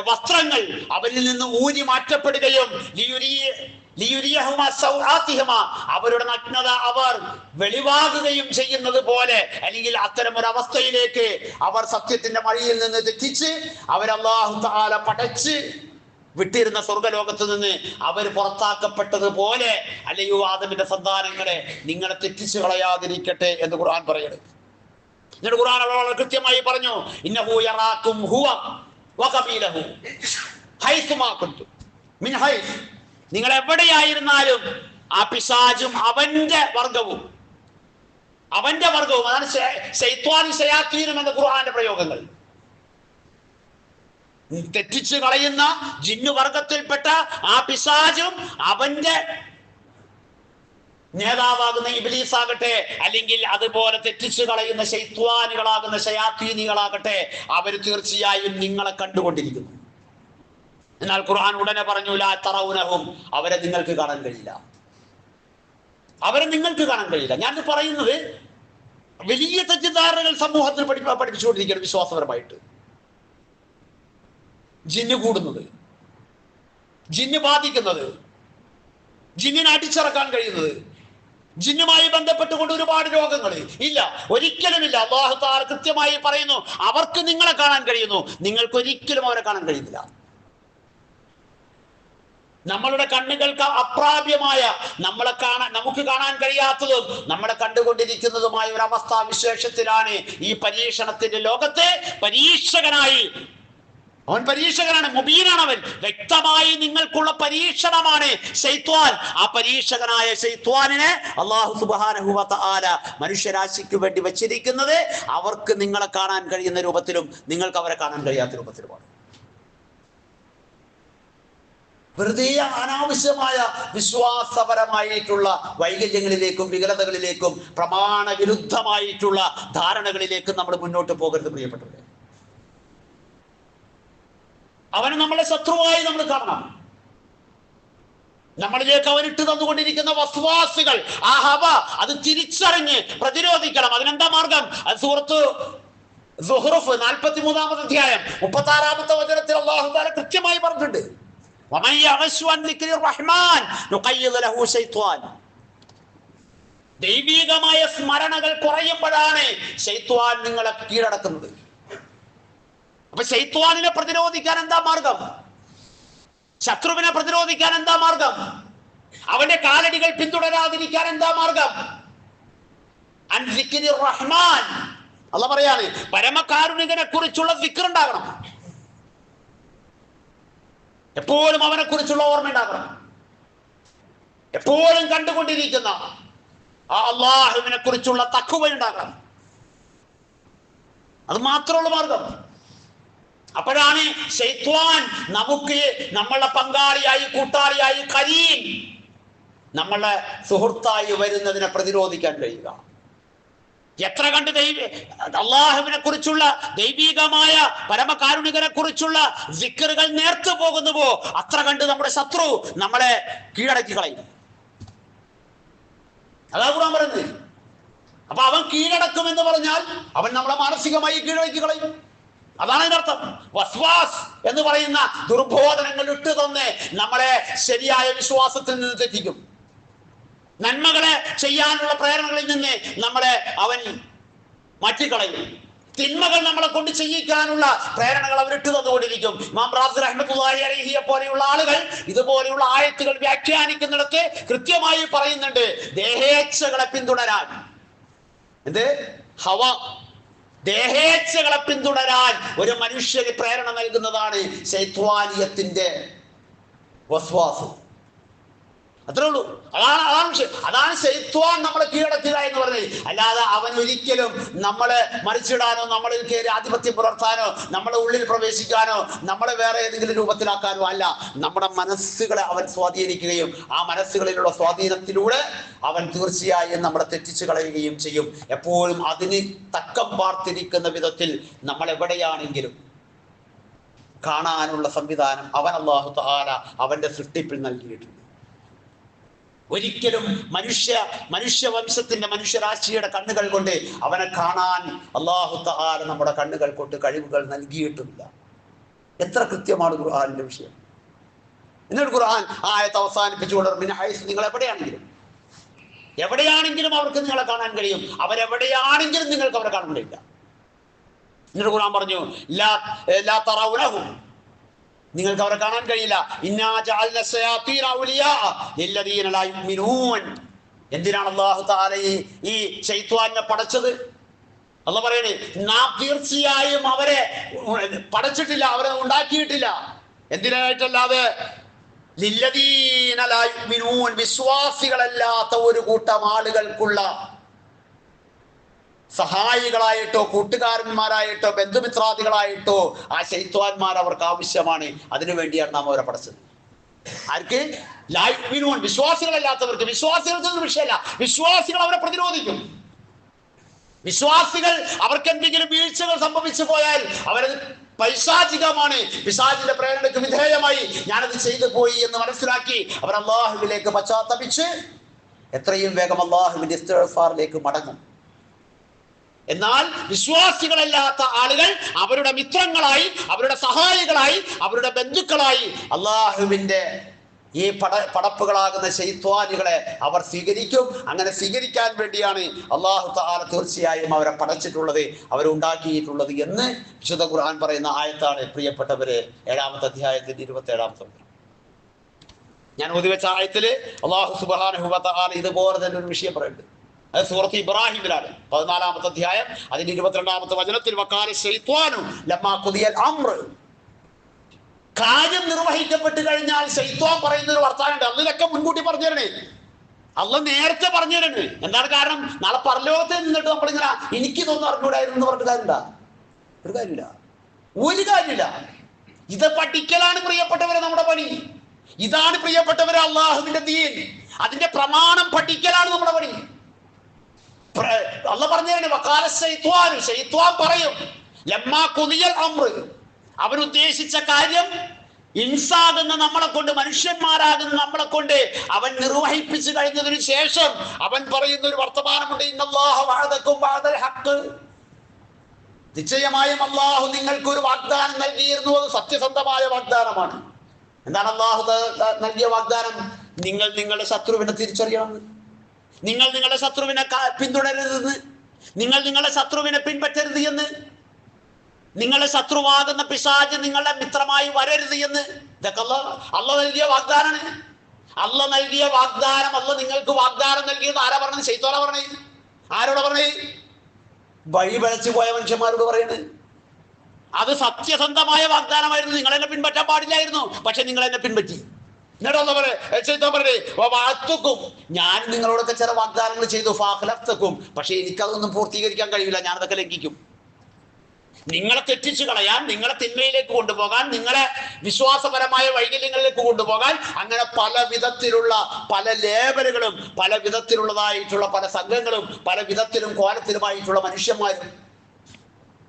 വസ്ത്രങ്ങൾ അവരിൽ നിന്ന് ഊരി മാറ്റപ്പെടുകയും അവരുടെ നഗ്നത അവർ വെളിവാകുകയും ചെയ്യുന്നത് പോലെ, അല്ലെങ്കിൽ അത്തരം ഒരു അവസ്ഥയിലേക്ക് അവർ സത്യത്തിന്റെ വഴിയിൽ നിന്ന് തെറ്റിച്ച് അല്ലാഹു തആല പടച്ച് വിട്ടിരുന്ന സ്വർഗലോകത്ത് നിന്ന് അവർ പുറത്താക്കപ്പെട്ടതുപോലെ, അല്ലയോ ആദമിന്റെ സന്താനങ്ങളെ, നിങ്ങളെ തെറ്റിച്ചു കളയാതിരിക്കട്ടെ എന്ന് ഖുർആൻ പറയുന്നത്. എന്നിട്ട് ഖുർആൻ വളരെ കൃത്യമായി പറഞ്ഞു, ഇന്നഹു യറാക്കും ഹുവ വഖബീലഹു ഹൈസുമാ കുൻതും മിൻ ഹൈസ്, നിങ്ങൾ എവിടെയായിരുന്നാലും ആ പിശാചും അവന്റെ വർഗവും അതാണ് ശൈത്വാനും ശയാത്തീനും എന്ന ഖുർആന്റെ പ്രയോഗങ്ങൾ. തെറ്റിച്ചു കളയുന്ന ജിന്നു വർഗത്തിൽപ്പെട്ട ആ പിശാചും അവന്റെ നേതാവാകുന്ന ഇബ്ലീസ് ആകട്ടെ, അല്ലെങ്കിൽ അതുപോലെ തെറ്റിച്ചു കളയുന്ന ശൈത്വാനികളാകുന്ന ശയാത്തീനികളാകട്ടെ, അവർ തീർച്ചയായും നിങ്ങളെ കണ്ടുകൊണ്ടിരിക്കുന്നു. എന്നാൽ ഖുർആൻ ഉടനെ പറഞ്ഞു, ലാ തറൗനഹും, അവരെ നിങ്ങൾക്ക് കാണാൻ കഴിയില്ല, അവരെ നിങ്ങൾക്ക് കാണാൻ കഴിയില്ല. ഞാൻ പറയുന്നത് വലിയ തെറ്റിദ്ധാരണകൾ സമൂഹത്തിൽ പഠിപ്പിച്ചുകൊണ്ടിരിക്കുകയാണ് വിശ്വാസപരമായിട്ട്. ജിന്ന് കൂടുന്നത്, ജിന്ന് ബാധിക്കുന്നത്, ജിന്നിനെ അടിച്ചിറക്കാൻ കഴിയുന്നത്, ജിന്നുമായി ബന്ധപ്പെട്ടുകൊണ്ട് ഒരുപാട് രോഗങ്ങൾ ഇല്ല, ഒരിക്കലുമില്ല. അല്ലാഹു തആല കൃത്യമായി പറയുന്നു, അവർക്ക് നിങ്ങളെ കാണാൻ കഴിയുന്നു, നിങ്ങൾക്ക് ഒരിക്കലും അവരെ കാണാൻ കഴിയുന്നില്ല. നമ്മളുടെ കണ്ണുകൾക്ക് അപ്രാപ്യമായ, നമുക്ക് കാണാൻ കഴിയാത്തതും നമ്മളെ കണ്ടുകൊണ്ടിരിക്കുന്നതുമായ ഒരു അവസ്ഥാ വിശേഷത്തിലാണ് ഈ പരീക്ഷണത്തിന്റെ ലോകത്തെ അവൻ പരീക്ഷകനാണ്, മുബീനാണ് അവൻ. വ്യക്തമായി നിങ്ങൾക്കുള്ള പരീക്ഷണമാണ് ശൈത്വാൻ. ആ പരീക്ഷകനായ ശൈത്വാനിനെ അല്ലാഹു സുബ്ഹാനഹു വ തആല മനുഷ്യരാശിക്ക് വേണ്ടി വെച്ചിരിക്കുന്നത് അവർക്ക് നിങ്ങളെ കാണാൻ കഴിയുന്ന രൂപത്തിലും നിങ്ങൾക്ക് അവരെ കാണാൻ കഴിയാത്ത രൂപത്തിലുമാണ്. വെറുതെ അനാവശ്യമായ വിശ്വാസപരമായിട്ടുള്ള വൈകല്യങ്ങളിലേക്കും വികലതകളിലേക്കും പ്രമാണ വിരുദ്ധമായിട്ടുള്ള ധാരണകളിലേക്കും നമ്മൾ മുന്നോട്ട് പോകരുത് പ്രിയപ്പെട്ടവരെ. അവന് നമ്മളെ ശത്രുവായി നമ്മൾ കാണണം. നമ്മളിലേക്ക് അവൻ ഇട്ട് തന്നുകൊണ്ടിരിക്കുന്ന വസ്വാസുകൾ, ആ ഹവ, അത് തിരിച്ചറിഞ്ഞ് പ്രതിരോധിക്കണം. അതിനെന്താ മാർഗം? അത് സൂറത്ത് സുഹ്റുഫ് 43-ാമത്തെ അധ്യായം 36-ാമത്തെ വചനത്തിൽ അല്ലാഹു തആല കൃത്യമായി പറഞ്ഞിട്ടുണ്ട്, വമൻ യഅശു അൻ ദിക്രി റഹ്മാൻ നുഖയ്യിദ് ലഹു ശൈത്വാൻ. ദൈവികമായ സ്മരണകൾ കുറയുമ്പോഴാണ് ശൈത്വാൻ നിങ്ങളെ കീഴടക്കുന്നത്. അപ്പൊ ശൈത്വാനിനെ പ്രതിരോധിക്കാൻ എന്താ മാർഗം? ശത്രുവിനെ പ്രതിരോധിക്കാൻ എന്താ മാർഗം? അവന്റെ കാലടികൾ പിന്തുടരാതിരിക്കാൻ എന്താ മാർഗം? അൻ ദിക്രി റഹ്മാൻ, അല്ലാഹു പറയാണ്, പരമകാരുണികനെ കുറിച്ചുള്ള ദിക്ർ ഉണ്ടാകണം. എപ്പോഴും അവനെ കുറിച്ചുള്ള ഓർമ്മ ഉണ്ടാകണം. എപ്പോഴും കണ്ടുകൊണ്ടിരിക്കുന്ന ആ അല്ലാഹുവിനെ കുറിച്ചുള്ള തഖ്വ ഉണ്ടാകണം. അത് മാത്രമുള്ള മാർഗം. അപ്പോഴാണ് ശൈത്വാൻ നമുക്ക് നമ്മളെ പങ്കാളിയായി, കൂട്ടാളിയായി, കരീം, നമ്മളെ സുഹൃത്തായി വരുന്നതിനെ പ്രതിരോധിക്കാൻ കഴിയുക. എത്ര കണ്ട് അള്ളാഹുവിനെ കുറിച്ചുള്ള ദൈവികമായ പരമകാരുണികനെ കുറിച്ചുള്ള സിക്റുകൾ നേർത്തു പോകുന്നുവോ അത്ര കണ്ട് നമ്മുടെ ശത്രു നമ്മളെ കീഴടക്കി കളയും. അതാ ഖുർആൻ പറയുന്നത്. അപ്പൊ അവൻ കീഴടക്കുമെന്ന് പറഞ്ഞാൽ അവൻ നമ്മളെ മാനസികമായി കീഴടക്കി കളയും. അതാണ് അതിനർത്ഥം. വസ്വാസ് എന്ന് പറയുന്ന ദുർബോധനങ്ങൾ ഇട്ടു തന്നെ നമ്മളെ ശരിയായ വിശ്വാസത്തിൽ നിന്ന് തെറ്റിക്കും. നന്മകളെ ചെയ്യാനുള്ള പ്രേരണകളിൽ നിന്ന് നമ്മളെ അവൻ മാറ്റിക്കളയും. തിന്മകൾ നമ്മളെ കൊണ്ട് ചെയ്യിക്കാനുള്ള പ്രേരണകൾ അവരിട്ട് തന്നുകൊണ്ടിരിക്കും. ഇമാം റാസി റഹ്മത്തുള്ളാഹി അലൈഹിയെ പോലെയുള്ള ആളുകൾ ഇതുപോലെയുള്ള ആയത്തുകൾ വ്യാഖ്യാനിക്കുന്നിടത്ത് കൃത്യമായി പറയുന്നുണ്ട്, ദേഹേച്ഛകളെ പിന്തുടരാൻ. എന്ത്? ഹവ, ദേഹേച്ഛകളെ പിന്തുടരാൻ ഒരു മനുഷ്യന് പ്രേരണ നൽകുന്നതാണ് ശൈത്വാനിയത്തിന്റെ വസ്വാസ്. അത്രേ ഉള്ളൂ. അതാണ് ശൈത്വാൻ നമ്മളെ കീഴടക്കുക എന്ന് പറഞ്ഞത്. അല്ലാതെ അവൻ ഒരിക്കലും നമ്മളെ മറിച്ചിടാനോ നമ്മളിൽ കയറി ആധിപത്യം പുലർത്താനോ നമ്മളെ ഉള്ളിൽ പ്രവേശിക്കാനോ നമ്മളെ വേറെ ഏതെങ്കിലും രൂപത്തിലാക്കാനോ അല്ല. നമ്മുടെ മനസ്സുകളെ അവൻ സ്വാധീനിക്കുകയും ആ മനസ്സുകളിലുള്ള സ്വാധീനത്തിലൂടെ അവൻ തീർച്ചയായും നമ്മളെ തെറ്റിച്ചു കളയുകയും ചെയ്യും. എപ്പോഴും അതിന് തക്കം പാർത്തിരിക്കുന്ന വിധത്തിൽ നമ്മൾ എവിടെയാണെങ്കിലും കാണാനുള്ള സംവിധാനം അവൻ അല്ലാഹു തആല അവന്റെ സൃഷ്ടിപ്പിൽ നൽകിയിട്ടുണ്ട്. ഒരിക്കലും മനുഷ്യവംശത്തിന്റെ മനുഷ്യരാശിയുടെ കണ്ണുകൾ കൊണ്ട് അവനെ കാണാൻ അല്ലാഹു തആല നമ്മുടെ കണ്ണുകൾ കൊണ്ട് കഴിവുകൾ നൽകിയിട്ടില്ല. എത്ര കൃത്യമാണ് ഖുർആനിന്റെ വിഷയം. എന്നിട്ട് ഖുർആൻ ആയത്ത് അവസാനിപ്പിച്ചുകൊണ്ട് മിൻ ഹൈസ്, നിങ്ങൾ എവിടെയാണെങ്കിലും അവർക്ക് നിങ്ങളെ കാണാൻ കഴിയും. അവരെവിടെയാണെങ്കിലും നിങ്ങൾക്ക് അവരെ കാണാൻ കഴിയില്ല. എന്നിട്ട് ഖുർആൻ പറഞ്ഞു ലാ തറൗനഹും, നിങ്ങൾക്ക് അവരെ കാണാൻ കഴിയില്ല. ഇന്നാ ജഅൽന ശയാതീന ഔലിയാ ലില്ലദീന ലാ യുഅ്മിനൂൻ. എന്തിനാണ് അല്ലാഹു തആല ഈ ശൈത്വാനെ പടച്ചത്? അല്ലാഹു പറയണേ, നാം തീർച്ചയായും അവരെ പടച്ചിട്ടില്ല, അവരെ ഉണ്ടാക്കിയിട്ടില്ല. എന്തിനായിട്ടല്ലാതെ? ലില്ലദീന ലാ യുഅ്മിനൂൻ, വിശ്വാസികളല്ലാത്ത ഒരു കൂട്ടം ആളുകൾക്കുള്ള സഹായികളായിട്ടോ കൂട്ടുകാരന്മാരായിട്ടോ ബന്ധുമിത്രാദികളായിട്ടോ ആ ശൈത്വാന്മാർ അവർക്ക് ആവശ്യമാണ്. അതിനുവേണ്ടിയാണ് നാം അവരെ പഠിച്ചത്. ആർക്ക്? ലാ യുഅ്മിനൂൻ, വിശ്വാസികളല്ലാത്തവർക്ക്. വിശ്വാസികൾക്ക് വിഷയമല്ല, വിശ്വാസികൾ അവരെ പ്രതിരോധിക്കും. വിശ്വാസികൾ അവർക്ക് എന്തെങ്കിലും വീഴ്ചകൾ സംഭവിച്ചു പോയാൽ അവരത് പൈശാചികമാണ്, പിശാചിന്റെ പ്രേരണയ്ക്ക് വിധേയമായി ഞാനത് ചെയ്തു പോയി എന്ന് മനസ്സിലാക്കി അവർ അല്ലാഹുവിലേക്ക് പശ്ചാത്തപിച്ച് എത്രയും വേഗം അല്ലാഹുവിന്റെ ഇസ്തിഗ്ഫാറിലേക്ക് മടങ്ങും. എന്നാൽ വിശ്വാസികളല്ലാത്ത ആളുകൾ അവരുടെ മിത്രങ്ങളായി, അവരുടെ സഹായികളായി, അവരുടെ ബന്ധുക്കളായി അല്ലാഹുവിന്റെ ഈ പടപ്പുകളാകുന്ന ശൈത്വാനികളെ അവർ സ്വീകരിക്കും. അങ്ങനെ സ്വീകരിക്കാൻ വേണ്ടിയാണ് അല്ലാഹു തആല തീർച്ചയായും അവരെ പടച്ചിട്ടുള്ളത്, അവരുണ്ടാക്കിയിട്ടുള്ളത് എന്ന് വിശുദ്ധ ഖുർആൻ പറയുന്ന ആയത്താണ് പ്രിയപ്പെട്ടവരെ 7-ാമത്തെ അധ്യായത്തിന്റെ 27-ാമത്തെ. ഞാൻ ഓതിവെച്ച ആയത്തില് അല്ലാഹു സുബ്ഹാനഹു വ തആല ഇതുപോലെ തന്നെ ഒരു വിഷയം പറയുന്നുണ്ട്. അത് സൂറത്ത് ഇബ്രാഹിമിലാണ് 14-ാമത്തെ അധ്യായം അതിന്റെ 22-ാമത്തെ വചനത്തിൽ വഖാല ശൈത്വാനു ലമ്മാ ഖുദിയൽ അംർ, കാര്യം നിർവഹിക്കപ്പെട്ട് കഴിഞ്ഞാൽ ശൈത്വാൻ പറയുന്ന ഒരു വർത്താനുണ്ട്. അതിലൊക്കെ മുൻകൂട്ടി പറഞ്ഞു തരണേ, അള്ളാഹ് നേരത്തെ പറഞ്ഞു തരണേ. എന്താണ് കാരണം? നാളെ പരലോകത്ത് നിന്നിട്ട് നമ്മളിങ്ങനെ എനിക്കിതൊന്നും അറിഞ്ഞൂടായിരുന്നു എന്ന് പറഞ്ഞിട്ട് കാര്യമില്ല, ഒരു കാര്യമില്ല. ഇത് പഠിക്കലാണ് പ്രിയപ്പെട്ടവരെ നമ്മുടെ പണി. ഇതാണ് പ്രിയപ്പെട്ടവരെ അള്ളാഹുവിന്റെ ദീൻ. അതിന്റെ പ്രമാണം പഠിക്കലാണ് നമ്മുടെ പണി. അള്ളാഹ് പറഞ്ഞു വഖാല ശൈത്വാൻ, ശൈത്വാൻ പറയും ലമ്മാ ഖുദിയൽ അംർ, അവൻ ഉദ്ദേശിച്ച കാര്യം ഇൻസാകുന്ന നമ്മളെ കൊണ്ട്, മനുഷ്യന്മാരാകുന്ന നമ്മളെ കൊണ്ട് അവൻ നിർവഹിപ്പിച്ചു കഴിഞ്ഞതിനു ശേഷം അവൻ പറയുന്ന ഒരു വർത്തമാനമുണ്ട്, ഇന്നല്ലാഹ വഅദകും വഅദൽ ഹഖ്, നിശ്ചയമായും അല്ലാഹു നിങ്ങൾക്ക് ഒരു വാഗ്ദാനം നൽകിയിരുന്നു, അത് സത്യസന്ധമായ വാഗ്ദാനമാണ്. എന്താണ് അല്ലാഹു നൽകിയ വാഗ്ദാനം? നിങ്ങൾ നിങ്ങളുടെ ശത്രുവിനെ തിരിച്ചറിയണമെന്ന്, നിങ്ങൾ നിങ്ങളുടെ ശത്രുവിനെ പിന്തുടരരുതെന്ന്, നിങ്ങൾ നിങ്ങളുടെ ശത്രുവിനെ പിൻപറ്റരുത് എന്ന്, നിങ്ങളുടെ ശത്രുവാകുന്ന പിശാച് നിങ്ങളുടെ മിത്രമായി വരരുത് എന്ന്. ഇതൊക്കെ അള്ളാഹ് നൽകിയ വാഗ്ദാനാണ്. അള്ളാഹ് നൽകിയ വാഗ്ദാനം, അള്ളാഹ് നിങ്ങൾക്ക് വാഗ്ദാനം നൽകിയത് ആരാ പറഞ്ഞത്? ശൈത്വാനാ പറഞ്ഞത്. ആരോടാ പറഞ്ഞത്? വഴി പിഴച്ചു പോയ മനുഷ്യന്മാരോട് പറയുന്നത്. അത് സത്യസന്ധമായ വാഗ്ദാനമായിരുന്നു. നിങ്ങൾ എന്നെ പിൻപറ്റാൻ പാടില്ലായിരുന്നു, പക്ഷെ നിങ്ങൾ എന്നെ പിൻപറ്റി. ഞാൻ നിങ്ങളോടൊക്കെ ചില വാഗ്ദാനങ്ങൾ ചെയ്തു, ഫാഖലഫ്തക്കും, പക്ഷെ എനിക്കതൊന്നും പൂർത്തീകരിക്കാൻ കഴിയില്ല, ഞാനതൊക്കെ ലംഘിക്കും. നിങ്ങളെ തെറ്റിച്ചു കളയാൻ, നിങ്ങളെ തിന്മയിലേക്ക് കൊണ്ടുപോകാൻ, നിങ്ങളെ വിശ്വാസപരമായ വൈകല്യങ്ങളിലേക്ക് കൊണ്ടുപോകാൻ, അങ്ങനെ പല വിധത്തിലുള്ള പല ലേബലുകളും പല വിധത്തിലുള്ളതായിട്ടുള്ള പല സംഘങ്ങളും പല വിധത്തിലും കോലത്തിലുമായിട്ടുള്ള മനുഷ്യന്മാരും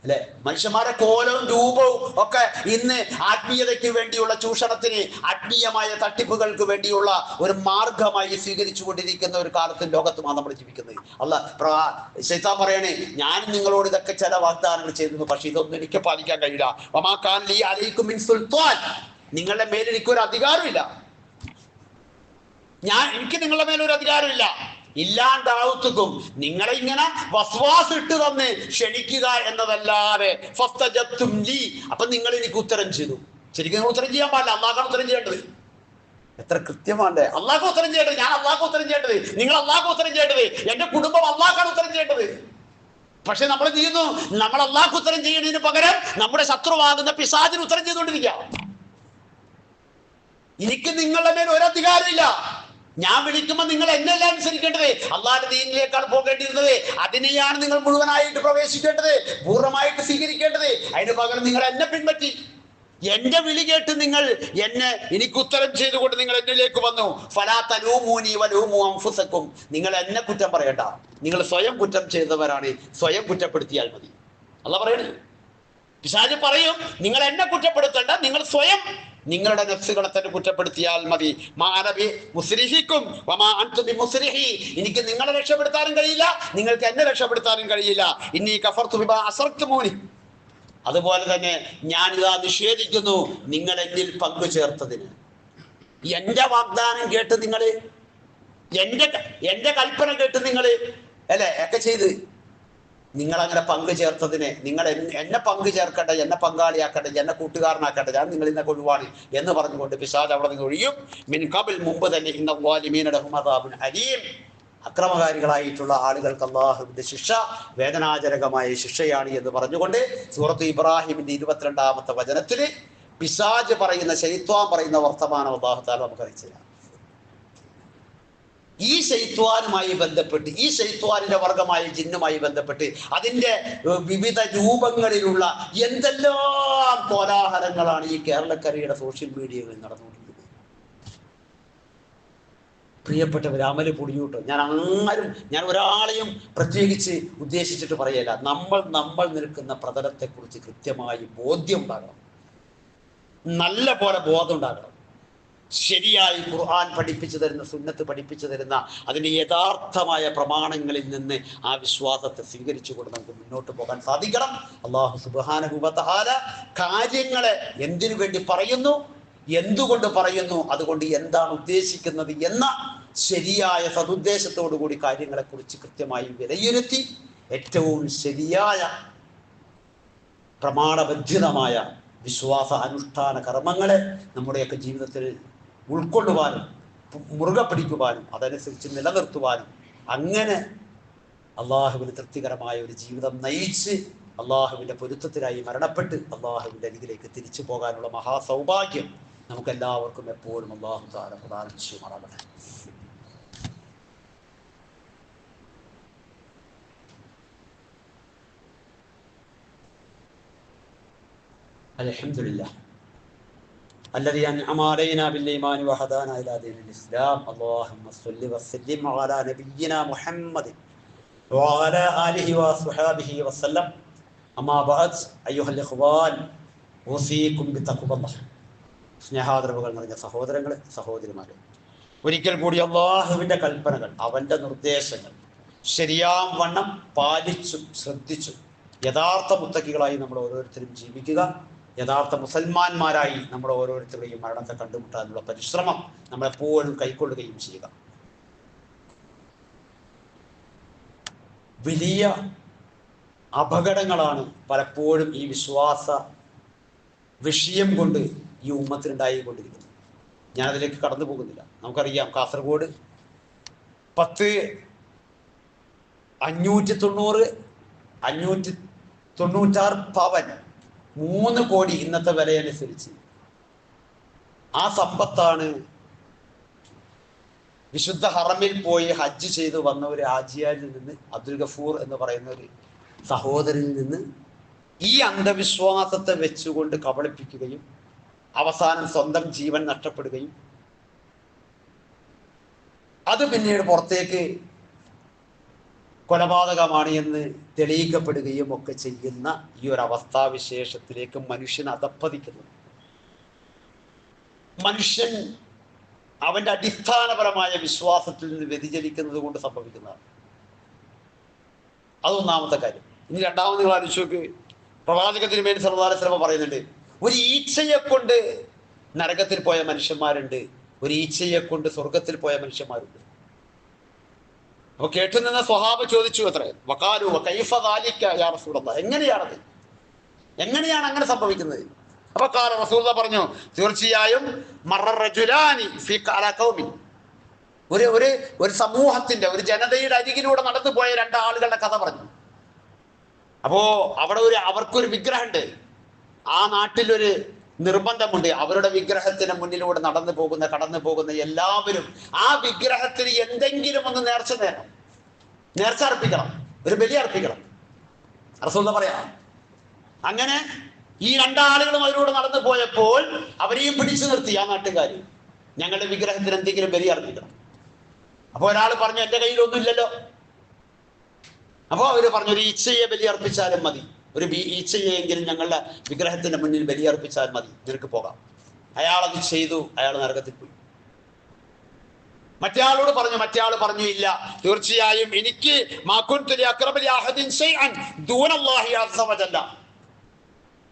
അല്ലെ. മനുഷ്യന്മാരുടെ കോലവും രൂപവും ഒക്കെ ഇന്ന് ആത്മീയതയ്ക്ക് വേണ്ടിയുള്ള ചൂഷണത്തിന്, ആത്മീയമായ തട്ടിപ്പുകൾക്ക് വേണ്ടിയുള്ള ഒരു മാർഗമായി സ്വീകരിച്ചു കൊണ്ടിരിക്കുന്ന ഒരു കാലത്ത് ലോകത്തുമാണ് നമ്മൾ ജീവിക്കുന്നത്. ശൈത്താൻ പറയണേ, ഞാൻ നിങ്ങളോട് ഇതൊക്കെ ചില വാഗ്ദാനങ്ങൾ ചെയ്തിരുന്നു, പക്ഷെ ഇതൊന്നും എനിക്ക് പാലിക്കാൻ കഴിയില്ല. വമാ കാന ലീ അലൈക്കും മിൻ സുൽത്താൻ, നിങ്ങളുടെ മേൽ എനിക്കൊരു അധികാരമില്ല, എനിക്ക് നിങ്ങളുടെ മേലൊരു അധികാരമില്ല. ഇല്ലാണ്ടാവത്തുക്കും നിങ്ങളെ ഇങ്ങനെ വസ്വാസ് ഇട്ട് തന്ന് ക്ഷണിക്കുക എന്നതല്ലാതെ അപ്പൊ നിങ്ങൾ എനിക്ക് ഉത്തരം ചെയ്തു. ശരിക്കും നിങ്ങൾ ഉത്തരം ചെയ്യാൻ പാടില്ല, അള്ളാഹാണ് ഉത്തരം ചെയ്യേണ്ടത്. എത്ര കൃത്യമാണ്! അള്ളാഹ് ഉത്തരം ചെയ്യേണ്ടത്, ഞാൻ അള്ളാഹ് ഉത്തരം ചെയ്യേണ്ടത്, നിങ്ങൾ അള്ളാഹ് ഉത്തരം ചെയ്യേണ്ടത്, എന്റെ കുടുംബം അള്ളാഹാണ് ഉത്തരം ചെയ്യേണ്ടത്. പക്ഷെ നമ്മൾ ചെയ്യുന്നു, നമ്മൾ അള്ളാഹ് ഉത്തരം ചെയ്യുന്നതിന് പകരം നമ്മുടെ ശത്രുവാകുന്ന പിശാചിന് ഉത്തരം ചെയ്തുകൊണ്ടിരിക്കുക. എനിക്ക് നിങ്ങളുടെ മേൽ ഒരു അധികാരമില്ല. ഞാൻ വിളിക്കുമ്പോൾ നിങ്ങൾ എന്നെല്ലാം അനുസരിക്കേണ്ടത്. അള്ളാഹുവിന്റെ ദീനിലേക്കാണ് പോകേണ്ടിയിരുന്നത്. അതിനെയാണ് നിങ്ങൾ മുഴുവനായിട്ട് പ്രവേശിക്കേണ്ടത്, പൂർണ്ണമായിട്ട് സ്വീകരിക്കേണ്ടത്. അതിന് പകരം നിങ്ങൾ എന്നെ പിൻപറ്റി എന്റെ വിളി കേട്ട് നിങ്ങൾ എനിക്ക് ഉത്തരം ചെയ്തുകൊണ്ട് നിങ്ങൾ എന്നിലേക്ക് വന്നു. ഫലാ തലൂമൂനി വലൂമു അൻഫുസക്കും. നിങ്ങൾ എന്നെ കുറ്റം പറയണ്ട, നിങ്ങൾ സ്വയം കുറ്റം ചെയ്തവരാണ്, സ്വയം കുറ്റപ്പെടുത്തിയാൽ മതി. അള്ളാഹ് പറയണേ. പിശാച് പറയും, നിങ്ങൾ എന്നെ കുറ്റപ്പെടുത്തണ്ട, നിങ്ങൾ സ്വയം നിങ്ങളുടെ നഫ്സുകളെ തന്നെ കുറ്റപ്പെടുത്തിയാൽ മതി. എനിക്ക് നിങ്ങളെ രക്ഷപ്പെടുത്താനും കഴിയില്ല, നിങ്ങൾക്ക് എന്നെ രക്ഷപ്പെടുത്താനും കഴിയില്ല. ഇന്നീ കഫർതു ബിമാ അസ്റക്തുമൂനി. അതുപോലെ തന്നെ ഞാനിതാ നിഷേധിക്കുന്നു നിങ്ങൾ എന്നിൽ പങ്കു ചേർത്തതിന്. എന്റെ വാഗ്ദാനം കേട്ട് നിങ്ങൾ, എന്റെ കൽപ്പന കേട്ട് നിങ്ങൾ അല്ലെ ഒക്കെ ചെയ്ത് നിങ്ങൾ അങ്ങനെ പങ്കു ചേർത്തതിന്, നിങ്ങൾ എന്നെ പങ്കു ചേർക്കട്ടെ, എന്നെ പങ്കാളിയാക്കട്ടെ, എന്നെ കൂട്ടുകാരനാക്കട്ടെ, ഞാൻ നിങ്ങൾ ഇന്നെ ഒഴിവാണ് എന്ന് പറഞ്ഞുകൊണ്ട് പിശാച് അവിടെ നിന്ന് ഒഴിയും. മിൻ ഖബൽ, മുമ്പ് തന്നെ, ഇന്ന ളാലിമീന ലഹും അദാബുൻ അലീം. അക്രമകാരികളായിട്ടുള്ള ആളുകൾക്ക് അള്ളാഹുവിന്റെ ശിക്ഷ വേദനാജനകമായ ശിക്ഷയാണ് എന്ന് പറഞ്ഞുകൊണ്ട് സൂറത്ത് ഇബ്രാഹിമിന്റെ 22-ാമത്തെ വചനത്തില് പിശാച് പറയുന്ന, ശൈത്വാൻ പറയുന്ന വർത്തമാനം അല്ലാഹു തആല നമുക്ക് അറിയിച്ചു. ഈ ശൈത്വാനുമായി ബന്ധപ്പെട്ട്, ഈ ശൈത്വാനിന്റെ വർഗമായ ജിന്നുമായി ബന്ധപ്പെട്ട് അതിന്റെ വിവിധ രൂപങ്ങളിലുള്ള എന്തെല്ലാം കോലാഹലങ്ങളാണ് ഈ കേരളക്കരയുടെ സോഷ്യൽ മീഡിയകളിൽ നടന്നുകൊണ്ടിരിക്കുന്നത്. പ്രിയപ്പെട്ടവർ, അമല് പൊടിയൂട്ടോ. ഞാൻ ഒരാളെയും പ്രത്യേകിച്ച് ഉദ്ദേശിച്ചിട്ട് പറയല്ല. നമ്മൾ നിൽക്കുന്ന പ്രതലത്തെക്കുറിച്ച് കൃത്യമായി ബോധ്യം ഉണ്ടാകണം, നല്ല പോലെ ബോധം ഉണ്ടാകണം. ശരിയായി ഖുർആൻ പഠിപ്പിച്ചു തരുന്ന, സുന്നത്ത് പഠിപ്പിച്ചു തരുന്ന അതിന്റെ യഥാർത്ഥമായ പ്രമാണങ്ങളിൽ നിന്ന് ആ വിശ്വാസത്തെ സ്വീകരിച്ചുകൊണ്ട് നമുക്ക് മുന്നോട്ട് പോകാൻ സാധിക്കണം. അല്ലാഹു സുബ്ഹാനഹു വ തആല കാര്യങ്ങളെ എന്തിനു വേണ്ടി പറയുന്നു, എന്തുകൊണ്ട് പറയുന്നു, അതുകൊണ്ട് എന്താണ് ഉദ്ദേശിക്കുന്നത് എന്ന ശരിയായ സതുദ്ദേശത്തോടു കൂടി കാര്യങ്ങളെക്കുറിച്ച് കൃത്യമായി വിലയിരുത്തി ഏറ്റവും ശരിയായ പ്രമാണബദ്ധിതമായ വിശ്വാസ അനുഷ്ഠാന കർമ്മങ്ങളെ നമ്മുടെയൊക്കെ ജീവിതത്തിൽ ഉൾക്കൊള്ളുവാനും മുറുകെ പിടിക്കുവാനും അതനുസരിച്ച് നിലനിർത്തുവാനും അങ്ങനെ അള്ളാഹുവിന് തൃപ്തികരമായ ഒരു ജീവിതം നയിച്ച് അള്ളാഹുവിന്റെ പൊരുത്തത്തിനായി മരണപ്പെട്ട് അള്ളാഹുവിന്റെ അരികിലേക്ക് തിരിച്ചു പോകാനുള്ള മഹാസൗഭാഗ്യം നമുക്കെല്ലാവർക്കും എപ്പോഴും അള്ളാഹു തആല പ്രദാനം ചെയ്യുമാറാകട്ടെ. അൽഹംദുലില്ലാഹ് الذي أنعم علينا بالإيمان وهدانا إلى دين الإسلام. اللهم صل وسلم على نبينا محمد وعلى آله وصحبه وسلم. أما بعد أيها الإخوان أوصيكم بتقوى الله. സ്നേഹാദരവുകൾ നിറഞ്ഞ സഹോദരങ്ങളെ, സഹോദരിമാരെ, ഒരിക്കൽ കൂടി അള്ളാഹുവിന്റെ കൽപ്പനകൾ, അവന്റെ നിർദ്ദേശങ്ങൾ ശരിയാം വണ്ണം പാലിച്ചും ശ്രദ്ധിച്ചും യഥാർത്ഥ മുത്തക്കികളായി നമ്മൾ ഓരോരുത്തരും ജീവിക്കുക. യഥാർത്ഥ മുസൽമാന്മാരായി നമ്മൾ ഓരോരുത്തരുടെയും മരണത്തെ കണ്ടുമുട്ടാനുള്ള പരിശ്രമം നമ്മളെപ്പോഴും കൈക്കൊള്ളുകയും ചെയ്യുക. വലിയ അപകടങ്ങളാണ് പലപ്പോഴും ഈ വിശ്വാസ വിഷയം കൊണ്ട് ഈ ഉമ്മത്തിനുണ്ടായിക്കൊണ്ടിരിക്കുന്നത്. ഞാനതിലേക്ക് കടന്നു പോകുന്നില്ല. നമുക്കറിയാം, കാസർഗോഡ് 596 പവൻ, 3 കോടി ഇന്നത്തെ വിലയനുസരിച്ച് ആ സമ്പത്താണ് വിശുദ്ധ ഹറമിൽ പോയി ഹജ്ജ് ചെയ്ത് വന്ന ഒരു ഹാജിയാരിൽ നിന്ന്, അബ്ദുൽ ഗഫൂർ എന്ന് പറയുന്ന ഒരു സഹോദരനിൽ നിന്ന് ഈ അന്ധവിശ്വാസത്തെ വെച്ചുകൊണ്ട് കബളിപ്പിക്കുകയും അവസാനം സ്വന്തം ജീവൻ നഷ്ടപ്പെടുകയും അത് പിന്നീട് പുറത്തേക്ക് കൊലപാതകമാണ് എന്ന് തെളിയിക്കപ്പെടുകയും ഒക്കെ ചെയ്യുന്ന ഈ ഒരു അവസ്ഥാവിശേഷത്തിലേക്ക് മനുഷ്യൻ അധപ്പതിക്കുന്നു. മനുഷ്യൻ അവന്റെ അടിസ്ഥാനപരമായ വിശ്വാസത്തിൽ നിന്ന് വ്യതിചലിക്കുന്നത് കൊണ്ട് സംഭവിക്കുന്നതാണ്. അതൊന്നാമത്തെ കാര്യം. ഇനി രണ്ടാമത് നിങ്ങൾ ആലോചിച്ച് നോക്ക്. പ്രവാചക തിരുമേനി സല്ലല്ലാഹു അലൈഹി വസല്ലം പറയുന്നുണ്ട്, ഒരു ഈച്ചയെ കൊണ്ട് നരകത്തിൽ പോയ മനുഷ്യന്മാരുണ്ട്, ഒരു ഈച്ചയെ കൊണ്ട് സ്വർഗത്തിൽ പോയ മനുഷ്യന്മാരുണ്ട്. അപ്പൊ കേട്ടുനിന്ന സ്വഹാബ ചോദിച്ചു അത്രേ, വഖാലു വകൈഫ ദാലിക യാ റസൂലല്ലാഹ്, എങ്ങനെയാണത്, എങ്ങനെയാണ് അങ്ങനെ സംഭവിക്കുന്നത്? അപ്പൊ ഖാല റസൂലുള്ളാഹി പറഞ്ഞു, തീർച്ചയായും മറർ റജുലാനി ഫീ അലാ ഖൗമി, ഒരു ഒരു ഒരു സമൂഹത്തിന്റെ, ഒരു ജനതയുടെ അരികിലൂടെ നടന്നു പോയ രണ്ടാളുകളുടെ കഥ പറഞ്ഞു. അപ്പോ അവിടെ അവർക്കൊരു വിഗ്രഹമുണ്ട്. ആ നാട്ടിലൊരു നിർബന്ധമുണ്ട്, അവരുടെ വിഗ്രഹത്തിന് മുന്നിലൂടെ കടന്നു പോകുന്ന എല്ലാവരും ആ വിഗ്രഹത്തിന് എന്തെങ്കിലും ഒന്ന് നേർച്ച അർപ്പിക്കണം, ഒരു ബലി അർപ്പിക്കണം. റസൂലുള്ളാഹി പറയാ, അങ്ങനെ ഈ രണ്ടാളുകളും അതിലൂടെ നടന്നു പോയപ്പോൾ അവരെയും പിടിച്ചു നിർത്തി ആ നാട്ടുകാർ, ഞങ്ങളുടെ വിഗ്രഹത്തിന് എന്തെങ്കിലും ബലി അർപ്പിക്കണം. അപ്പൊ ഒരാൾ പറഞ്ഞു, എന്റെ കയ്യിലൊന്നും ഇല്ലല്ലോ. അപ്പൊ അവര് പറഞ്ഞു, ഒരു ഈച്ചയെ ബലി അർപ്പിച്ചാലും മതി, ഒരു ഈച്ചയെങ്കിലും ഞങ്ങളുടെ വിഗ്രഹത്തിന്റെ മുന്നിൽ ബലി അർപ്പിച്ചാൽ മതി, നിനക്ക് പോകാം. അയാളത് ചെയ്തു, അയാൾ നരകത്തിൽ പോയി. മറ്റേ ആൾ പറഞ്ഞു ഇല്ല, തീർച്ചയായും എനിക്ക്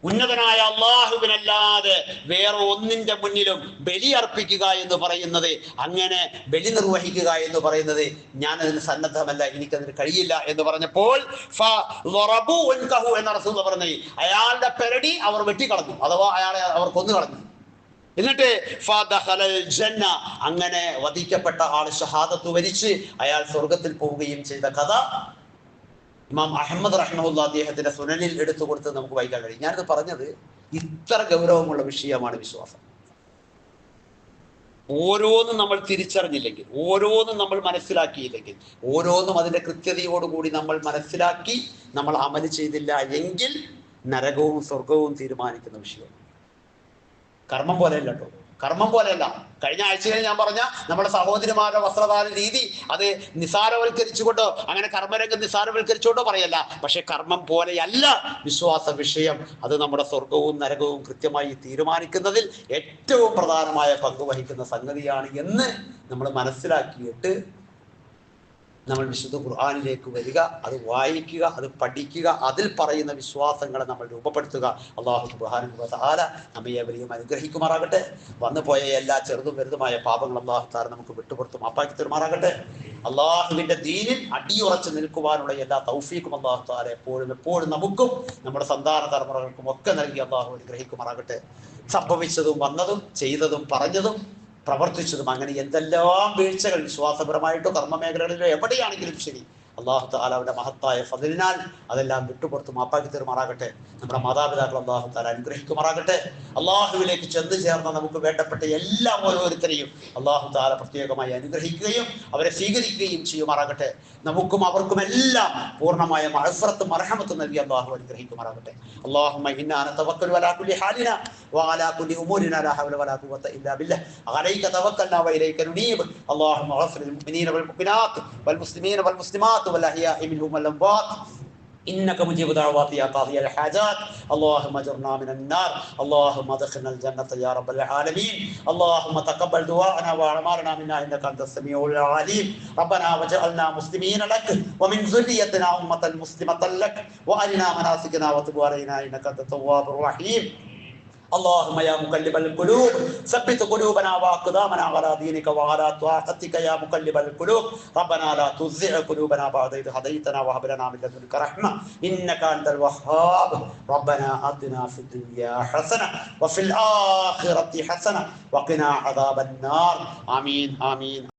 ഉന്നതനായ അള്ളാഹുവിനല്ലാതെ വേറെ ഒന്നിന്റെ മുന്നിലും ബലി അർപ്പിക്കുക എന്ന് പറയുന്നത്, അങ്ങനെ ബലി നിർവഹിക്കുക എന്ന് പറയുന്നത് ഞാൻ അതിന് സന്നദ്ധമല്ല, എനിക്കതിന് കഴിയില്ല എന്ന് പറഞ്ഞപ്പോൾ എന്ന റസൂൽ പറഞ്ഞു, അയാളുടെ പെരടി അവർ വെട്ടിക്കളഞ്ഞു, അഥവാ അയാളെ അവർ കൊന്നു കളഞ്ഞു. എന്നിട്ട് അങ്ങനെ വധിക്കപ്പെട്ട ആൾ ഷഹാദത്ത് വരിച്ച് അയാൾ സ്വർഗത്തിൽ പോവുകയും ചെയ്ത കഥ ഇമാം അഹമ്മദ് റഹ്മഹുല്ലാഹ് അദ്ദേഹത്തിന്റെ സുനനിൽ എടുത്തു കൊടുത്ത് നമുക്ക് വായിക്കാൻ കഴിയും. ഞാനിത് പറഞ്ഞത് ഇത്ര ഗൗരവമുള്ള വിഷയമാണ് വിശ്വാസം. ഓരോന്നും നമ്മൾ തിരിച്ചറിഞ്ഞില്ലെങ്കിൽ, ഓരോന്നും നമ്മൾ മനസ്സിലാക്കിയില്ലെങ്കിൽ, ഓരോന്നും അതിന്റെ കൃത്യതയോടുകൂടി നമ്മൾ മനസ്സിലാക്കി നമ്മൾ അമല് ചെയ്തില്ല എങ്കിൽ നരകവും സ്വർഗവും തീരുമാനിക്കുന്ന വിഷയമാണ്. കർമ്മം പോലെയല്ല കേട്ടോ, കർമ്മം പോലെയല്ല. കഴിഞ്ഞ ആഴ്ചയിൽ ഞാൻ പറഞ്ഞ നമ്മുടെ സഹോദരിമാരുടെ വസ്ത്രധാരണ രീതി അത് നിസാരവൽക്കരിച്ചുകൊണ്ടോ അങ്ങനെ കർമ്മരംഗം നിസാരവൽക്കരിച്ചുകൊണ്ടോ പറയല്ല. പക്ഷെ കർമ്മം പോലെയല്ല വിശ്വാസ വിഷയം. അത് നമ്മുടെ സ്വർഗവും നരകവും കൃത്യമായി തീരുമാനിക്കുന്നതിൽ ഏറ്റവും പ്രധാനമായ പങ്ക് വഹിക്കുന്ന സംഗതിയാണ് എന്ന് നമ്മൾ മനസ്സിലാക്കിയിട്ട് നമ്മൾ വിശുദ്ധ ഖുർആനിലേക്ക് വരിക, അത് വായിക്കുക, അത് പഠിക്കുക, അതിൽ പറയുന്ന വിശ്വാസങ്ങളെ നമ്മൾ രൂപപ്പെടുത്തുക. അല്ലാഹു സുബ്ഹാനഹു വ തആല നമ്മെ ഏവരെയും അനുഗ്രഹിക്കുമാറാകട്ടെ. വന്നുപോയ എല്ലാ ചെറുതും വലുതുമായ പാപങ്ങൾ അല്ലാഹു തആല നമുക്ക് വിട്ടുപുറത്ത് മാപ്പാക്കി തരുമാറാകട്ടെ. അള്ളാഹുവിന്റെ ദീനിൽ അടിയുറച്ച് നിൽക്കുവാനുള്ള എല്ലാ തൗഫീഖും അല്ലാഹു തആല എപ്പോഴും നമുക്കും നമ്മുടെ സന്താന തലമുറകൾക്കും ഒക്കെ നൽകി അല്ലാഹു അനുഗ്രഹിക്കുമാറാകട്ടെ. സംഭവിച്ചതും വന്നതും ചെയ്തതും പറഞ്ഞതും പ്രവർത്തിച്ചതും അങ്ങനെ എന്തെല്ലാം വീഴ്ചകൾ വിശ്വാസപരമായിട്ടോ കർമ്മമേഖലകളിലോ എവിടെയാണെങ്കിലും ശരി, അല്ലാഹു തആല അവരുടെ മഹത്തായ ഫദ്ലിനാൽ അതെല്ലാം വിട്ടുപുറത്ത് മാപ്പാക്കി തരുമാറാകട്ടെ. നമ്മുടെ മാതാപിതാക്കൾ അല്ലാഹു തആല അനുഗ്രഹിക്കുമാറാകട്ടെ. അള്ളാഹുവിലേക്ക് ചെന്ന് ചേർന്ന നമുക്ക് വേണ്ടപ്പെട്ട എല്ലാ ഓരോരുത്തരെയും അല്ലാഹു തആല പ്രത്യേകമായി അനുഗ്രഹിക്കുകയും അവരെ സ്വീകരിക്കുകയും ചെയ്യുമാറാകട്ടെ. നമുക്കും അവർക്കുമെല്ലാം പൂർണ്ണമായ മഗ്ഫിറത്തും മർഹമത്തും നൽകി അല്ലാഹു അനുഗ്രഹിക്കുമാറാകട്ടെ. അല്ലാഹുമ്മ ഇന്നാ നതവക്കലു അലാ കുല്ലി ഹാലിനാ വഅലാ കുല്ലി ഉമൂരിനാ ലാ ഹൗല വലാ ഖുവത ഇല്ലാ ബില്ലാഹ് അലൈക തവക്കൽനാ വഇലൈക നുനീബ്. അല്ലാഹുമ്മ ഗഫിർ ലിൽ മുഅ്മിനീന വൽ മുഅ്മിനാത്ത് വൽ മുസ്ലിമീന വൽ മുസ്ലിമാത്ത് വൽ അഹ്യാഇ മിൻഹും വൽ അംവാത് إنك مجيب دعوات يا قاضي الحاجات. اللهم اجرنا من النار، اللهم ادخلنا الجنة يا رب العالمين. اللهم تقبل دعاءنا وأعمالنا منا إنك أنت السميع العليم. ربنا وجعلنا مسلمين لك ومن ذريتنا أمة مسلمة لك وأرنا مناسكنا وتب علينا إنك أنت التواب الرحيم. اللهم يا مقلب القلوب ثبت قلوبنا واقدامنا على دينك وعلى طاعتك يا مقلب القلوب. ربنا لا تزغ قلوبنا بعد إذ هديتنا وهب لنا من لدنك رحمة إنك أنت الوهاب. ربنا آتنا في الدنيا حسنة وفي الآخرة حسنة وقنا عذاب النار. آمين آمين.